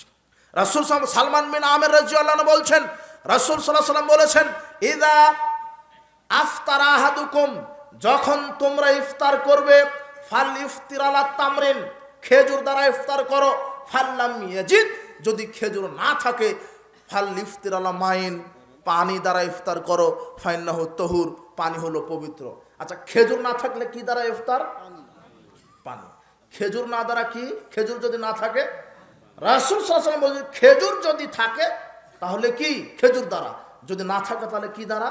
রাসূল সালমান বিন আমির রাদিয়াল্লাহু আনহু বলছেন, রাসূল সাল্লাল্লাহু আলাইহি ওয়াসাল্লাম বলেছেন ইযা আফতারা আহাদুকুম, যখন তোমরা ইফতার করবে, ফাল ইফতির আলা তামরিন, খেজুর দ্বারা ইফতার করো। ফাল্লাম ইয়াজিদ, যদি খেজুর না থাকে, ফাল ইফতির আলা মাইন, পানি দ্বারা ইফতার করো। ফাইন্নাহু তাহুর, পানি হলো পবিত্র। আচ্ছা, খেজুর না থাকলে কি দ্বারা ইফতার? পানি। খেজুর না দ্বারা কি? খেজুর যদি না থাকে, রাসূল সাল্লাল্লাহু আলাইহি ওয়াসাল্লাম বলেন খেজুর যদি থাকে তাহলে কি? খেজুর দ্বারা। যদি না থাকে তাহলে কি দ্বারা?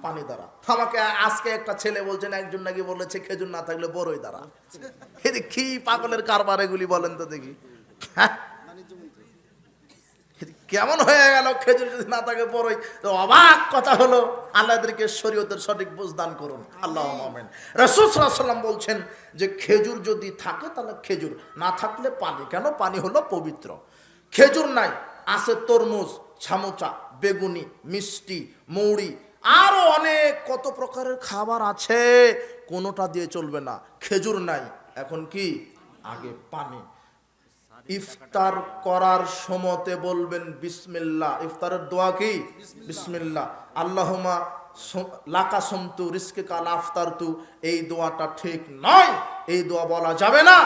পানি দ্বারা। আমাকে আজকে একটা ছেলে বলছেন একজন নাকি বলেছে খেজুর না থাকলে বড়ই দ্বারা। এই কি পাগলের কারবার এগুলি বলেন তো দেখি। হ্যাঁ, কেমন হয়ে গেল? খেজুর যদি না থাকে বড়ই। তো অবাক কথা হলো। আল্লাহদেরকে শরীয়তের সঠিক বুঝ দান করুন, আল্লাহুম্মা আমিন। রাসূল সাল্লাল্লাহু আলাইহি ওয়াসাল্লাম বলছেন যে খেজুর যদি থাকে তাহলে খেজুর, না থাকলে পানি। কেন? পানি হলো পবিত্র। খেজুর নাই, আছে তরমুজ, ছামুচা, বেগুনি, মিষ্টি, মৌরি, আরো অনেক কত প্রকারের খাবার আছে, কোনোটা দিয়ে চলবে না। খেজুর নাই, এখন কি? আগে পানি। ইফতার করার সময়তে বলবেন বিসমিল্লাহ। ইফতারের দোয়া কি? বিসমিল্লাহ। আল্লাহুম্মা লাকা সুমতু রিজকিকা লা আফতারতু, এই দোয়াটা ঠিক নয়, এই দোয়া বলা যাবে না।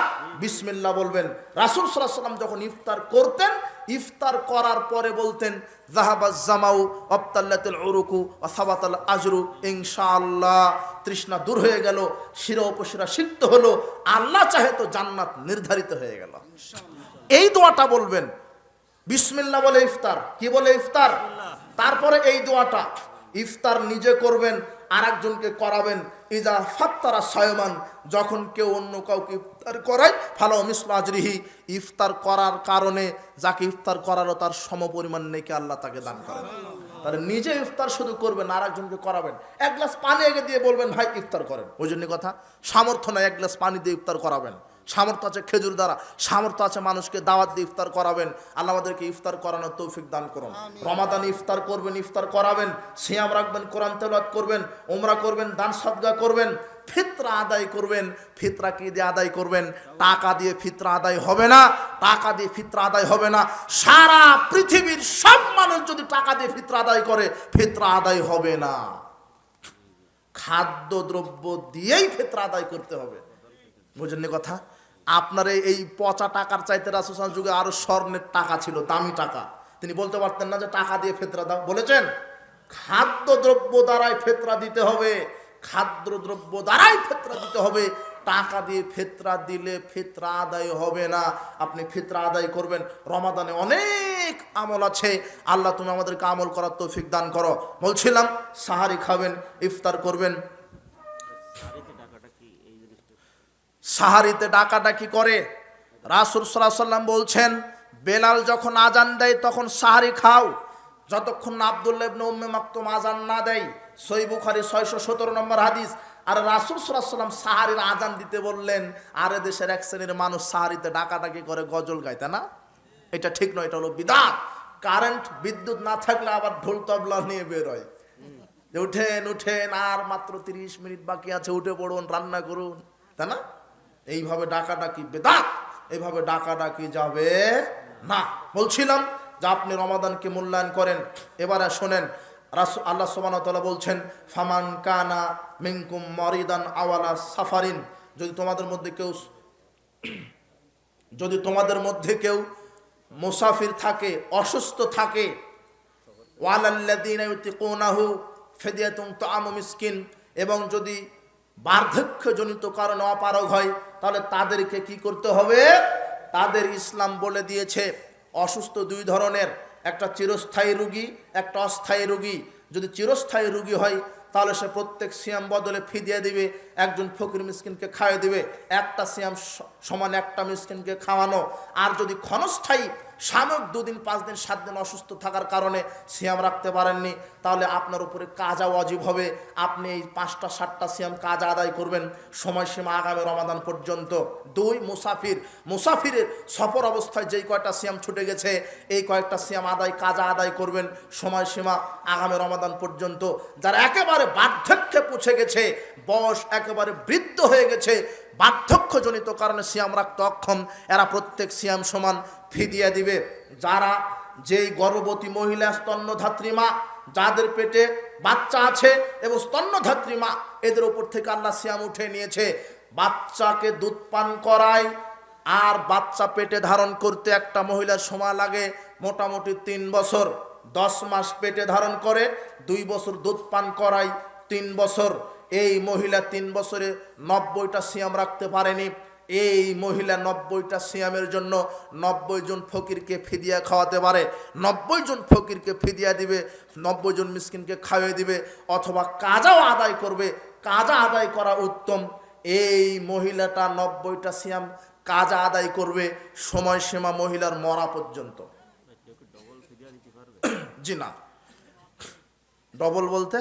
বিসমিল্লাহ বলবেন। রাসূল সাল্লাল্লাহু আলাইহি ওয়াসাল্লাম যখন ইফতার করতেন ইফতার করার পরে বলতেন যাহাবাজ জামাউ আবতাল্লাতুল উরুকু ওয়া সাবাতাল আজরু ইনশাআল্লাহ, তৃষ্ণা দূর হয়ে গেল, শিরা উপশিরা সিক্ত হলো, আল্লাহ চাহে তো জান্নাত নির্ধারিত হয়ে গেল। এই দোয়াটা বলবেন, বিসমিল্লাহ বলে ইফতার। কি বলে? ইফতার। তারপরে এই দোয়াটা ইফতার নিজে করবেন, আর একজনকে করাবেন। ইজা ফাত্তারা সায়মান, যখন কেউ অন্য কাউকে ইফতার করায়, ফালাউ মিসলা আজরিহি, ইফতার করার কারণে যাকে ইফতার করারও তার সমপরিমাণ নেকি আল্লাহ তাকে দান করেন। তাহলে নিজে ইফতার শুধু করবেন, আর একজনকে করাবেন। এক গ্লাস পানি এগে দিয়ে বলবেন ভাই ইফতার করেন, ওই জন্য কথা। সামর্থ্য নয় এক গ্লাস পানি দিয়ে ইফতার করাবেন, সামর্থ্য আছে খেজুর দ্বারা, সামর্থ্য আছে মানুষকে দাওয়াত দিয়ে ইফতার করাবেন। আল্লাহ আমাদেরকে ইফতার করানোর তৌফিক দান করুন। রমাদানে ইফতার করবেন, ইফতার করাবেন, সিয়াম রাখবেন, কোরআন তেলাওয়াত করবেন, উমরা করবেন, দান সাদকা করবেন, ফিতরা আদায় করবেন। ফিতরা কি দিয়ে আদায় করবেন? টাকা দিয়ে ফিতরা আদায় হবে না, টাকা দিয়ে ফিতরা আদায় হবে না। সারা পৃথিবীর সব মানুষ যদি টাকা দিয়ে ফিতরা আদায় করে, ফিতরা আদায় হবে না। খাদ্যদ্রব্য দিয়েই ফিতরা আদায় করতে হবে। বুঝলেন কথা? আপনার এই পচা টাকার চাইতে রাসূল সাল্লাল্লাহু আলাইহি যুগে আরো স্বর্ণের টাকা ছিল, দামি টাকা। তিনি বলতে পারতেন না যে টাকা দিয়ে ফিতরা দাও, বলেছেন খাদ্যদ্রব্য দ্বারাই ফিতরা দিতে হবে, খাদ্যদ্রব্য দ্বারাই ফিতরা দিতে হবে। টাকা দিয়ে ফিতরা দিলে ফিতরা আদায় হবে না। আপনি ফিতরা আদায় করবেন। রমাদানে অনেক আমল আছে, আল্লাহ তুমি আমাদেরকে আমল করার তৌফিক দান করো। বলছিলাম সাহারি খাবেন, ইফতার করবেন। সাহারিতে ডাকাডাকি করে রাসূল সাল্লাল্লাহু আলাইহি ওয়াসাল্লাম বলছেন, বেলাল যখন আজান দেয় তখন সাহারি খাও, যতক্ষণ না আব্দুল্লাহ ইবনে উম্মে মাকতুম আজান না দেয়। সহিহ বুখারী 617 নম্বর হাদিস। আর রাসূল সাল্লাল্লাহু আলাইহি ওয়াসাল্লাম সাহারির আজান দিতে বললেন, আর দেশের এক শ্রেণীর মানুষ সাহারিতে ডাকাডাকি করে, গজল গায়, তাই না? এটা ঠিক নয়, এটা হলো বিদআত। কারেন্ট বিদ্যুৎ না থাকলে আবার ঢোল তবলা নিয়ে বের হয়, যে উঠেন উঠেন, আর মাত্র 30 মিনিট বাকি আছে, উঠে পড়ুন, রান্না করুন, তাই না? এইভাবে ডাকাডাকি বেদাত, এইভাবে ডাকাডাকি যাবে না। বলছিলাম যে আপনি রমাদানকে মূল্যায়ন করেন। এবারে শোনেন, রাসূল আল্লাহ সুবহানাহু ওয়া তাআলা বলছেন, ফামান কানা মিনকুম মারিদান আওয়ালা সাফারিন, যদি তোমাদের মধ্যে কেউ মুসাফির থাকে, অসুস্থ থাকে, ওয়ালাল্লাযীনা ইউতিকুনাহু ফিদিয়াতুন তাআমু মিসকিন, এবং যদি বার্ধক্যজনিত কারণে অপারগ হয়, তাহলে তাদেরকে কি করতে হবে? তাদের ইসলাম বলে দিয়েছে অসুস্থ দুই ধরনের, একটা চিরস্থায়ী রোগী, একটা অস্থায়ী রোগী। যদি চিরস্থায়ী রোগী হয় তাহলে সে প্রত্যেক সিয়াম বদলে ফিদিয়া দিবে, একজন ফকির মিসকিনকে খাওয়াই দিবে, একটা সিয়াম সমান একটা মিসকিনকে খাওয়ানো। আর যদি ক্ষণস্থায়ী সাময়িক 2 দিন 5 দিন 7 দিন অসুস্থ থাকার কারণে সিয়াম রাখতে পারেননি, তাহলে আপনার উপরে কাজা ওয়াজিব হবে। আপনি এই 5টা 7টা সিয়াম কাজা আদায় করবেন, সময়সীমা আগামী রমাদান পর্যন্ত। 2 মুসাফিরের সফর অবস্থায় যেই কয়টা সিয়াম ছুটে গেছে, এই কয়েকটা সিয়াম কাজা আদায় করবেন, সময়সীমা আগামী রমাদান পর্যন্ত। যারা একেবারে বার্ধক্যে পৌঁছে গেছে, বয়স একেবারে বৃদ্ধ হয়ে গেছে, বার্ধক্যজনিত কারণে সিয়াম রাখতে অক্ষম, এরা প্রত্যেক সিয়াম সমান ফিদিয়া দিবে। যারা যেই গর্ভবতী মহিলা, স্তন্যধাত্রী মা, যাদের পেটে বাচ্চা আছে এবং স্তন্যধাত্রী মা, এদের উপর থেকে আল্লাহ সিয়াম উঠে নিয়েছে। বাচ্চাকে দুধ পান করায়, আর বাচ্চা পেটে ধারণ করতে একটা মহিলার সময় লাগে মোটামুটি 3 বছর। 10 মাস পেটে ধারণ করে, 2 বছর দুধ পান করায়, 3 বছর। এই মহিলা 3 বছরে 90টা সিয়াম রাখতে পারেনি। এই মহিলা 90টা সিয়ামের জন্য 90 জন ফকিরকে ফিদিয়া খাওয়াতে পারে। 90 জন ফকিরকে ফিদিয়া দিবে, 90 জন মিসকিনকে খাওয়াই দিবে, অথবা কাজাও আদায় করবে। কাজা আদায় করা উত্তম। এই মহিলাটা 90টা সিয়াম কাজা আদায় করবে, সময়সীমা মহিলার মরা পর্যন্ত। জি না, ডবল বলতে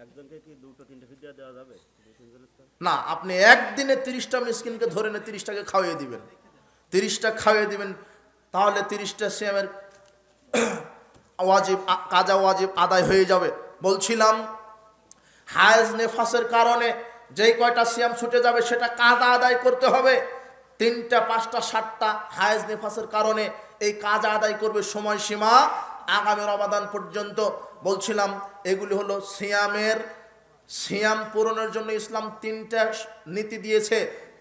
একজনকে কি 2-3টা ফিদিয়া দেওয়া যাবে না? আপনি একদিনে 30টা মিসকিনকে ধরে নিয়ে 30টাকে খাওয়িয়ে দিবেন, 30টা খাওয়িয়ে দিবেন, তাহলে 30টা সিয়ামের ওয়াজিব, কাজা ওয়াজিব আদায় হয়ে যাবে। বলছিলাম হায়েজ নেফাসের কারণে যেই কয়টা সিয়াম ছুটে যাবে সেটা কাজা আদায় করতে হবে। 3টা 5টা 7টা হায়েজ নেফাসের কারণে এই কাজা আদায় করবে, সময়সীমা আগামী রমাদান পর্যন্ত। বলছিলাম এগুলি হলো সিয়াম পূরণের জন্য ইসলাম 3টা নীতি দিয়েছে।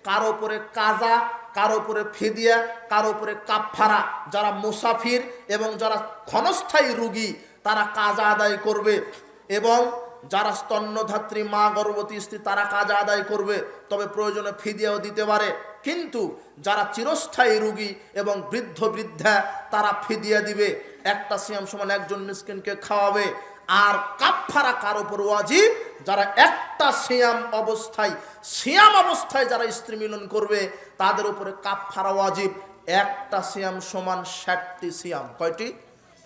কারো উপরে কাজা, কারো উপরে ফিদিয়া, কারো উপরে কাফফারা। যারা মুসাফির এবং যারা ক্ষণস্থায়ী রোগী তারা কাজা আদায় করবে, এবং যারা স্তন্যধাত্রী মা, গর্ভবতী স্ত্রী তারা কাজা আদায় করবে, তবে প্রয়োজনে ফিদিয়াও দিতে পারে। কিন্তু যারা চিরস্থায়ী রোগী এবং বৃদ্ধ বৃদ্ধা তারা ফিদিয়া দিবে। একটা সিয়াম সমান একজন মিসকিনকে খাওয়াবে। আর কাফফারা কার উপর ওয়াজিব? যারা একটা সিয়াম অবস্থায় যারা স্ত্রী মিলন করবে তাদের উপরে কাফফারা ওয়াজিব। একটা সিয়াম সমান 60টি সিয়াম। কয়টি?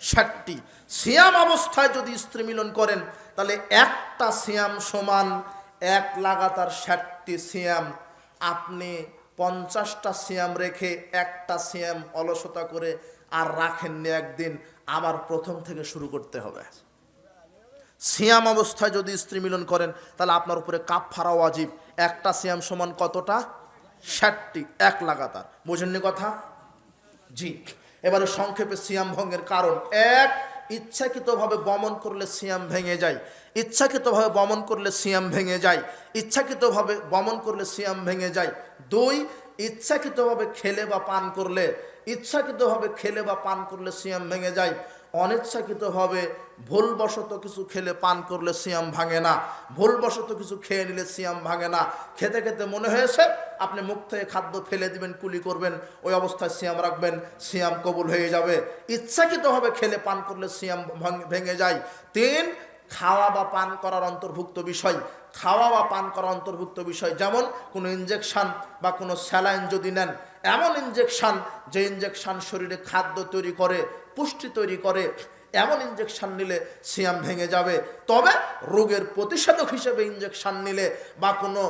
60টি সিয়াম অবস্থায় যদি স্ত্রী মিলন করেন তাহলে একটা সিয়াম সমান এক লাগাতার 60টি সিয়াম। আপনি 50টা সিয়াম রেখে একটা সিয়াম অলসতা করে আর রাখেননি একদিন, আবার প্রথম থেকে শুরু করতে হবে। সিয়াম অবস্থায় যদি স্ত্রী মিলন করেন তাহলে আপনার উপরে কাফফারা ওয়াজিব। একটা সিয়াম সমান কতটা? 60টি, এক লাগাতার। বুঝেননি কথা? জি। এবারে সংক্ষেপে সিয়াম ভঙ্গের কারণ: এক, ইচ্ছাকৃতভাবে বমন করলে সিয়াম ভেঙে যায়। ইচ্ছাকৃতভাবে বমন করলে সিয়াম ভেঙে যায়। ইচ্ছাকৃতভাবে বমন করলে সিয়াম ভেঙে যায়। দুই, ইচ্ছাকৃতভাবে খেলে বা পান করলে সিয়াম ভেঙে যায়। অনিচ্ছাকৃতভাবে ভুলবশত কিছু খেলে পান করলে সিয়াম ভাঙে না। ভুলবশত কিছু খেয়ে নিলে সিয়াম ভাঙে না। খেতে খেতে মনে হয়েছে আপনি মুখ থেকে খাদ্য ফেলে দিবেন, কুলি করবেন, ওই অবস্থায় সিয়াম রাখবেন, সিয়াম কবুল হয়ে যাবে। ইচ্ছাকৃতভাবে খেলে পান করলে সিয়াম ভেঙে যায়। তিন, খাওয়া বা পান করার অন্তর্ভুক্ত বিষয়। যেমন কোনো ইনজেকশন বা কোনো স্যালাইন যদি নেন, এমন ইনজেকশন যে ইনজেকশন শরীরে খাদ্য তৈরি করে, পুষ্টি তৈরি করে, এমন ইনজেকশন নিলে সিয়াম ভেঙে যাবে। তবে রোগের প্রতিষেধক হিসেবে ইনজেকশন নিলে বা কোনো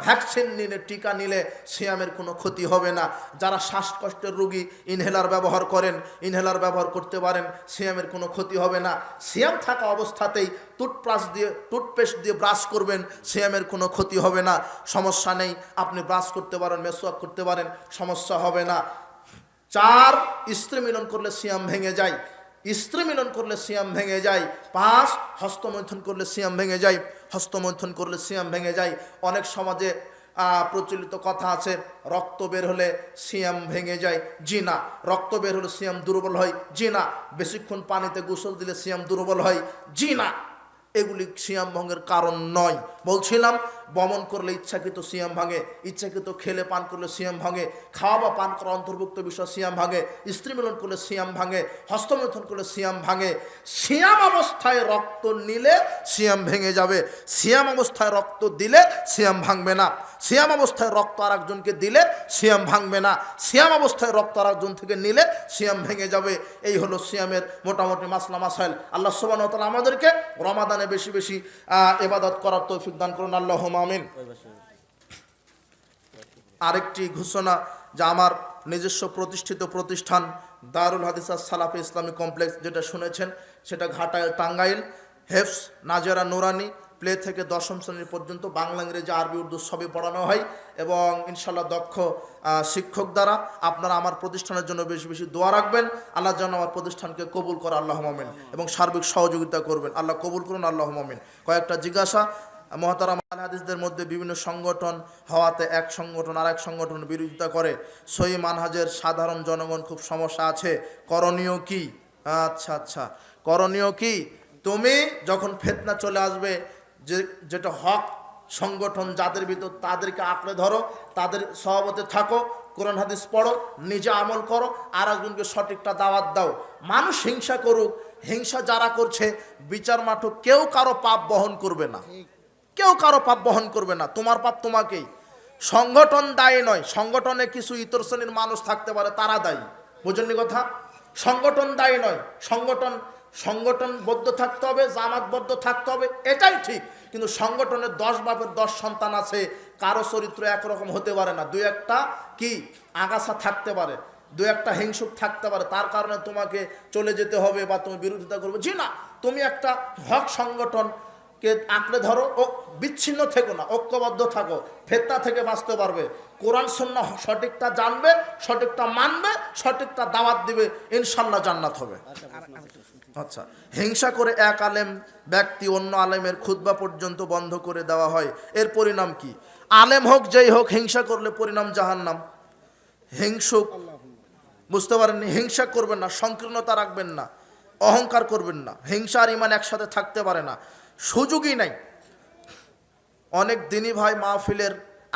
ভ্যাকসিন নিলে, টিকা নিলে সিয়ামের কোনো ক্ষতি হবে না। যারা শ্বাসকষ্টের রোগী ইনহেলার ব্যবহার করতে পারেন, সিয়ামের কোনো ক্ষতি হবে না। সিয়াম থাকা অবস্থাতেই টুথপেস্ট দিয়ে ব্রাশ করবেন, সিয়ামের কোনো ক্ষতি হবে না, সমস্যা নেই। আপনি ব্রাশ করতে পারেন, মেসওয়াক করতে পারেন, সমস্যা হবে না। চার, স্ত্রী মিলন করলে সিয়াম ভেঙে যায়। পাঁচ, হস্তমৈথুন করলে সিয়াম ভেঙে যায়। অনেক সমাজে প্রচলিত কথা আছে, রক্ত বের হলে সিয়াম ভেঙে যায়। জি না। রক্ত বের হলে সিয়াম দুর্বল হয়। জি না। বেশিক্ষণ পানিতে গোসল দিলে সিয়াম দুর্বল হয়। জি না। এগুলি সিয়াম ভঙ্গের কারণ নয়। বলছিলাম, বমন করলে ইচ্ছাকৃত সিয়াম ভাঙে, ইচ্ছাকৃত খেলে পান করলে সিয়াম ভাঙে, খাওয়া বা পান করা অন্তর্ভুক্ত বিষয় সিয়াম ভাঙে, স্ত্রী মিলন করলে সিয়াম ভাঙে, হস্তমৈথুন করলে সিয়াম ভাঙে। সিয়াম অবস্থায় রক্ত নিলে সিয়াম ভেঙে যাবে। সিয়াম অবস্থায় রক্ত দিলে সিয়াম ভাঙবে না। সিয়াম অবস্থায় রক্ত আর একজনকে দিলে সিয়াম ভাঙবে না। সিয়াম অবস্থায় রক্ত আর একজন থেকে নিলে সিয়াম ভেঙে যাবে। এই হলো সিয়ামের মোটামুটি মাসলা মাসাইল। আল্লাহ সুবহানাহু ওয়া তাআলা আমাদেরকে রমাদানে বেশি বেশি ইবাদত করার তৌফিক দান করুন, আল্লাহুম্মা আমিন। আরেকটি ঘোষণা, যা আমার নিজস্ব প্রতিষ্ঠিত প্রতিষ্ঠান দারুল হাদিস সালাফি ইসলামিক কমপ্লেক্স, যেটা শুনেছেন সেটা ঘাটাইল, টাঙ্গাইল। হেফস নাজেরা নুরানি প্লে থেকে দশম শ্রেণী পর্যন্ত বাংলা, ইংরেজি, আরবি, উর্দু সবই পড়ানো হয়, এবং ইনশাল্লাহ দক্ষ শিক্ষক দ্বারা। আপনারা আমার প্রতিষ্ঠানের জন্য বেশি বেশি দোয়া রাখবেন। আল্লাহ যেন আমার প্রতিষ্ঠানকে কবুল করে, আল্লাহুম্মা আমিন, এবং সার্বিক সহযোগিতা করবেন। আল্লাহ কবুল করুন, আল্লাহুম্মা আমিন। কয়েকটা জিজ্ঞাসা। মহতারাম, আহলে হাদিসদের মধ্যে বিভিন্ন সংগঠন হওয়াতে এক সংগঠন আর এক সংগঠনের বিরোধিতা করে। সহি মানহাজের সাধারণ জনগণ খুব সমস্যা আছে, করণীয় কি? আচ্ছা, করণীয় কি? তুমি যখন ফিতনা চলে আসবে, যেটা হক সংগঠন যাদের ভিতর, তাদেরকে আঁকড়ে ধরো, তাদের সহবতে থাকো, কোরআন হাদিস পড়ো, নিজে আমল করো, আর একজনকে সঠিকটা দাওয়াত দাও। মানুষ হিংসা করুক, হিংসা যারা করছে বিচার মাঠে কেউ কারো পাপ বহন করবে না, তোমার পাপ তোমাকেই। সংগঠন দায়ী নয়, সংগঠনে কিছু ইতর শ্রেণীর মানুষ থাকতে পারে, তারা দায়ী। বুঝেননি কথা? সংগঠন দায়ী নয়, সংগঠনবদ্ধ থাকতে হবে, জামাতবদ্ধ থাকতে হবে, এটাই ঠিক। কিন্তু সংগঠনের 10 বাপের 10 সন্তান আছে, কারো চরিত্র একরকম হতে পারে না। দুই একটা কি আগাছা থাকতে পারে, দু একটা হিংসুক থাকতে পারে, তার কারণে তোমাকে চলে যেতে হবে বা তুমি বিরোধিতা করবে। জি না, তুমি একটা হক সংগঠনকে আঁকড়ে ধরো, ও বিচ্ছিন্ন থেকো না, ঐক্যবদ্ধ থাকো, ফিতনা থেকে বাঁচতে পারবে। কোরআন সুন্নাহ সঠিকটা জানবে, সঠিকটা মানবে, সঠিকটা দাওয়াত দিবে, ইনশাল্লাহ জান্নাত হবে। আচ্ছা, হিংসা করে এক আলেম ব্যক্তি অন্য আলেমের খুতবা পর্যন্ত বন্ধ করে দেওয়া হয়, এর পরিণাম কি? আলেম হোক যেই হোক, হিংসা করলে পরিণাম জাহান্নাম। হিংসুক, বুঝতে পারেননি? হিংসা করবেন না, সংকীর্ণতা রাখবেন না, অহংকার করবেন না। হিংসা আর ইমান একসাথে থাকতে পারে না, সুযোগই নাই। অনেক দিনই ভাই মাহফিলের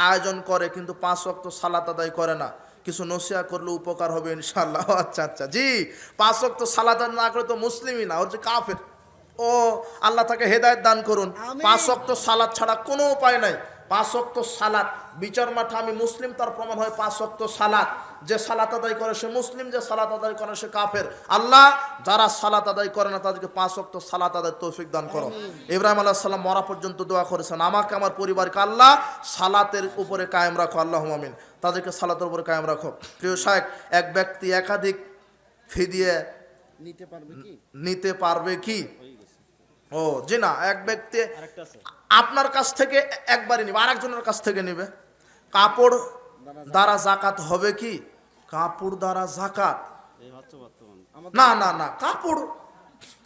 আয়োজন করে কিন্তু 5 ওয়াক্ত সালাত আদায় করে না। কিছু নসিহত করলে উপকার হবে ইনশাআল্লাহ। আচ্ছা আচ্ছা, জি, 5 ওয়াক্ত সালাত আদায় না করে তো মুসলিমই না, ওর যে কাফের। ও আল্লাহ তাকে হেদায়েত দান করুন। 5 ওয়াক্ত সালাত ছাড়া কোনো উপায় নাই। 5 ওয়াক্ত সালাত, বিচার মাঠে আমি মুসলিম তার প্রমাণ হয় 5 ওয়াক্ত সালাত। যে সালাত আদায় করে সে মুসলিম, যে সালাত আদায় করে সে কাফের। আল্লাহ যারা সালাত আদায় করে না তাদেরকে 5 ওয়াক্ত সালাত আদায় তৌফিক দান করো। ইব্রাহিম আলাইহিস সালাম মরা পর্যন্ত দোয়া করেছেন, আমাকে আমার পরিবারকে আল্লাহ সালাতের উপরে কায়েম রাখো, আল্লাহুম্মা আমিন। তাদেরকে সালাতের উপরে কায়েম রাখো। প্রিয় শায়েখ, এক ব্যক্তি একাধিক ফিদিয়া নিতে পারবে কি? ও জি না, এক ব্যক্তি আপনার কাছ থেকে একবারই নিবে, আরেকজনের কাছ থেকে নিবে। কাপড় দ্বারা যাকাত হবে কি? কাপড় দ্বারা যাকাত না না না,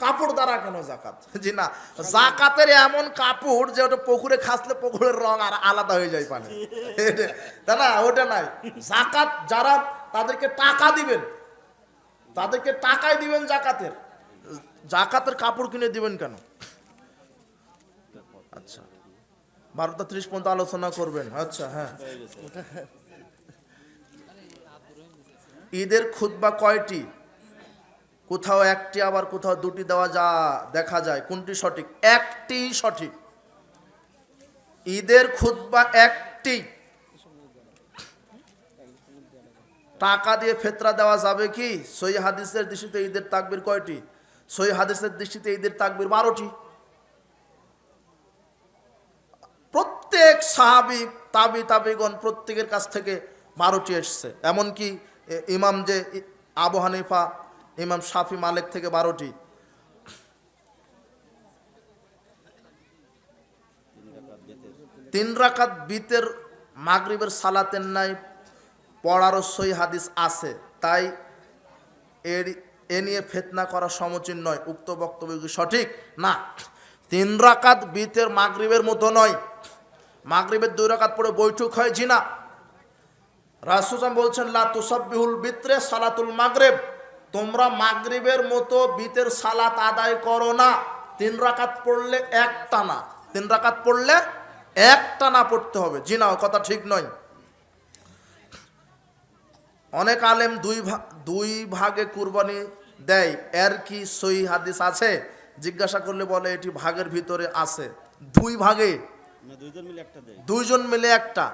কাপড় দ্বারা কেন যাকাত? জি না, যাকাতের এমন কাপড় যে ওটা পুকুরে খাসলে পুকুরের রং আর আলাদা হয়ে যায় পানি, তাই না? ওটা নাই। যাকাত যারা, তাদেরকে টাকা দিবেন, তাদেরকে টাকাই দিবেন যাকাতের। যাকাতের কাপড় কিনে দিবেন কেন? আচ্ছা, 12:30 পর্যন্ত আলোচনা করবেন। আচ্ছা হ্যাঁ, ঈদের খুতবা কয়টি? কোথাও একটি, আবার কোথাও দুটি দেওয়া দেখা যায়। কোনটি সঠিক? একটি সঠিক। ঈদের খুতবা একটি। টাকা দিয়ে ফেতরা দেওয়া যাবে কি? সহিহ হাদিসের দৃষ্টিতে ঈদের তাকবীর কয়টি? সহিহ হাদিসের দৃষ্টিতে ঈদের তাকবীর 12টি। প্রত্যেক সাহাবী, তাবিগণ প্রত্যেকের কাছ থেকে 12টি এসছে। এমনকি ইমাম যে আবু হানিফা, ইমাম শাফি, মালিক থেকে 12টি। তিন রাকাত বিতের মাগরিবের সালাতের নাই পড়ারও সহিহ হাদিস আছে, তাই এ নিয়ে ফিতনা করা সমীচীন নয়। উক্ত বক্তব্য কি সঠিক? না, 3 রাকাত বিতের মাগরিবের মতো নয়। মাগরিবের 2 রাকাত পড়ে বৈঠক হয়, জি না। রাসূল বলছেন, লা তুসাব্বিহুল বিত্রে সালাতুল মাগরিব, তোমরা মাগরিবের মতো বিতের সালাত আদায় করো না। 3 রাকাত পড়লে একটানা, 3 রাকাত পড়লে একটানা পড়তে হবে, জি না, কথা ঠিক নয়। অনেক আলেম দুই ভাগে কুরবানি দেয়, এর কি সহিহ হাদিস আছে? জিজ্ঞাসা করলে বলে এটি ভাগের ভিতরে আছে। 2 ভাগে, 2জন মিলে একটা,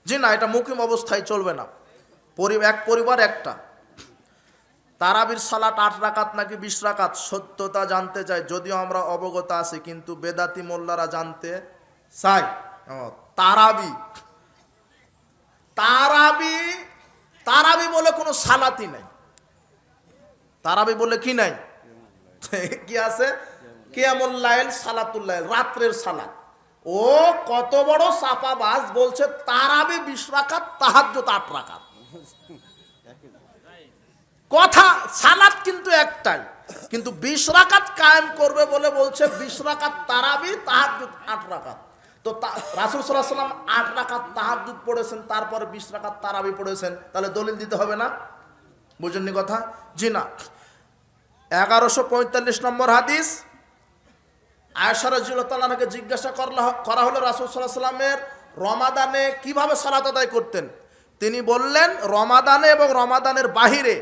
জি না, এটা মুকিম অবস্থায় চলবে না। এক পরিবার একটা। তারাবির সালাত 8 রাকাত নাকি 20 রাকাত? সত্যতা জানতে চাই, যদিও আমরা অবগত আছি কিন্তু বেদাতি মোল্লারা জানতে চাই। তারাবি বলে কোনো সালাতই নাই। তারাবি বলে কি নাই? কি আছে? কিয়ামুল লাইল, সালাতুল লাইল, রাত্রের সালাত। ও কত বড় চাপাবাজ, বলছে তারাবি 20 রাকাত, তাহাজ্জুদ 8 রাকাত। কথা সালাত কিন্তু একটাই, কিন্তু 20 রাকাত কায়েম করবে বলে বলছে 20 রাকাত তারাবি, তাহাজ্জুদ 8 রাকাত। তো রাসূল সাল্লাল্লাহু আলাইহি ওয়াসাল্লাম 8 রাকাত তাহাজ্জুদ পড়েছেন, তারপরে 20 রাকাত তারাবি পড়েছেন, তাহলে দলিল দিতে হবে না? বুঝেননি কথা? জি না। 1145 নম্বর হাদিস, আয়েশা রাদিয়াল্লাহু তাআলা আনহাকে জিজ্ঞাসা করা হলো রাসূল সাল্লাল্লাহু আলাইহি ওয়াসাল্লামের রমাদানে কিভাবে সালাত আদায় করতেন। তিনি বললেন, রমাদানে এবং রমাদানের বাহিরে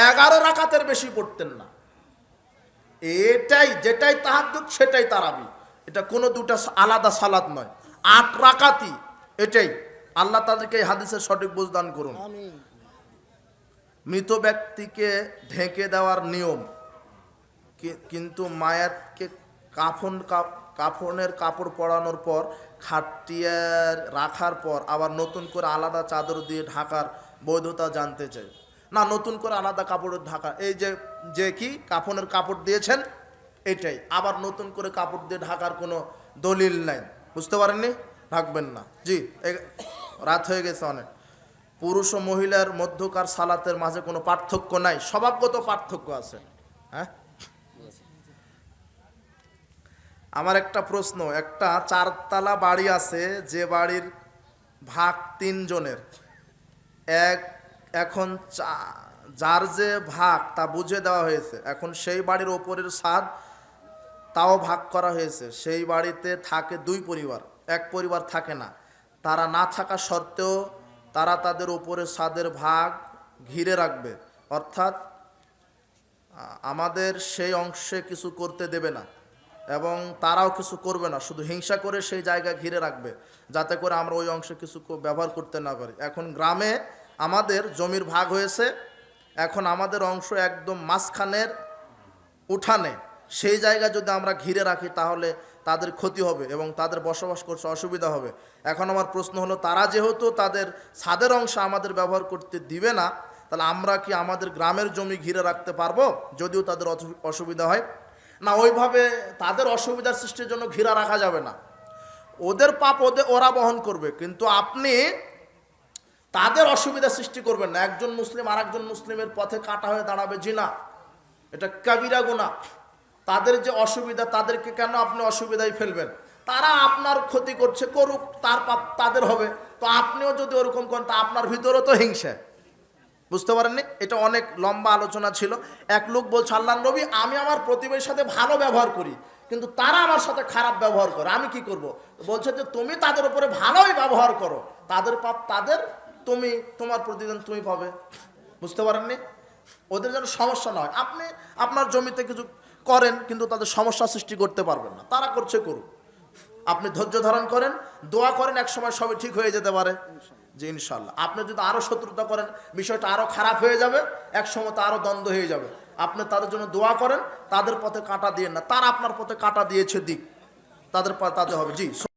11 রাকাতের বেশি পড়তেন না। যেটাই তাহাজ্জুদ সেটাই তারাবি, এটা কোনো দুটা আলাদা সালাত নয়, 8 রাকাতই এটাই। আল্লাহ তাদেরকে এই হাদিসের সঠিক বুঝ দান করুন। মৃত ব্যক্তিকে ঢেকে দেওয়ার নিয়ম, কিন্তু মায়াতকে কাফনের কাপড় পরানোর পর খাটিয়ে রাখার পর আবার নতুন করে আলাদা চাদর দিয়ে ঢাকার বৈধতা জানতে চাই। না, নতুন করে আলাদা কাপড়ের ঢাকা, এই যে কি কাফনের কাপড় দিয়েছেন এটাই, আবার নতুন করে কাপড় দিয়ে ঢাকার কোনো দলিল নাই। বুঝতে পারেননি? ঢাকবেন না। জি, রাত হয়ে গেছে অনেক। পুরুষ ও মহিলার মধ্যকার সালাতের মাঝে কোনো পার্থক্য নাই, স্বভাবগত পার্থক্য আছে। হ্যাঁ, আমার একটা প্রশ্ন, একটা 4 বাড়ি আছে, যে বাড়ির ভাগ 3 জনের, এখন যার যে ভাগ তা বুঝে দেওয়া হয়েছে, এখন সেই বাড়ির ওপরের ছাদ তাও ভাগ করা হয়েছে। সেই বাড়িতে থাকে দুই পরিবার, এক পরিবার থাকে না। তারা না থাকা সত্ত্বেও তারা তাদের উপরে ছাদের ভাগ ঘিরে রাখবে, অর্থাৎ আমাদের সেই অংশে কিছু করতে দেবে না এবং তারাও কিছু করবে না, শুধু হিংসা করে সেই জায়গা ঘিরে রাখবে যাতে করে আমরা ওই অংশে কিছু ব্যবহার করতে না পারি। এখন গ্রামে আমাদের জমির ভাগ হয়েছে, এখন আমাদের অংশ একদম মাঝখানের উঠানে, সেই জায়গা যদি আমরা ঘিরে রাখি তাহলে তাদের ক্ষতি হবে এবং তাদের বসবাস করতে অসুবিধা হবে। এখন আমার প্রশ্ন হলো, তারা যেহেতু তাদের ছাদের অংশ আমাদের ব্যবহার করতে দিবে না, তাহলে আমরা কি আমাদের গ্রামের জমি ঘিরে রাখতে পারবো যদিও তাদের অসুবিধা হয়? না, ওইভাবে তাদের অসুবিধার সৃষ্টির জন্য ঘিরা রাখা যাবে না। ওদের পাপ ওরা বহন করবে, কিন্তু আপনি তাদের অসুবিধা সৃষ্টি করবেন না। একজন মুসলিম আর একজন মুসলিমের পথে কাঁটা হয়ে দাঁড়াবে জিনা, এটা কাবিরা গুনাহ। তাদের যে অসুবিধা, তাদেরকে কেন আপনি অসুবিধায় ফেলবেন? তারা আপনার ক্ষতি করছে, করুক, তার পাপ তাদের হবে। তো আপনিও যদি ওরকম করেন তা আপনার ভিতরেও তো হিংসা। বুঝতে পারেননি? এটা অনেক লম্বা আলোচনা ছিল। এক লোক বলছে, আল্লাহর নবী, আমি আমার প্রতিবেশীর সাথে ভালো ব্যবহার করি কিন্তু তারা আমার সাথে খারাপ ব্যবহার করে, আমি কি করব? বলছে যে তুমি তাদের উপরে ভালোই ব্যবহার করো, তাদের পাপ তাদের, তুমি তোমার প্রতিদিন তুমি পাবে। বুঝতে পারেননি? ওদের যেন সমস্যা না হয়। আপনি আপনার জমিতে কিছু করেন কিন্তু তাদের সমস্যা সৃষ্টি করতে পারবেন না, তারা করছে করুক। আপনি ধৈর্য ধারণ করেন, দোয়া করেন, এক সময় সবই ঠিক হয়ে যেতে পারে। জি ইনশাল্লাহ। আপনি যদি আরো শত্রুতা করেন, বিষয়টা আরো খারাপ হয়ে যাবে, এক সময় তো আরো দ্বন্দ্ব হয়ে যাবে। আপনি তাদের জন্য দোয়া করেন, তাদের পথে কাঁটা দিয়েন না, তারা আপনার পথে কাঁটা দিয়েছে দিক, তাদের হবে। জি।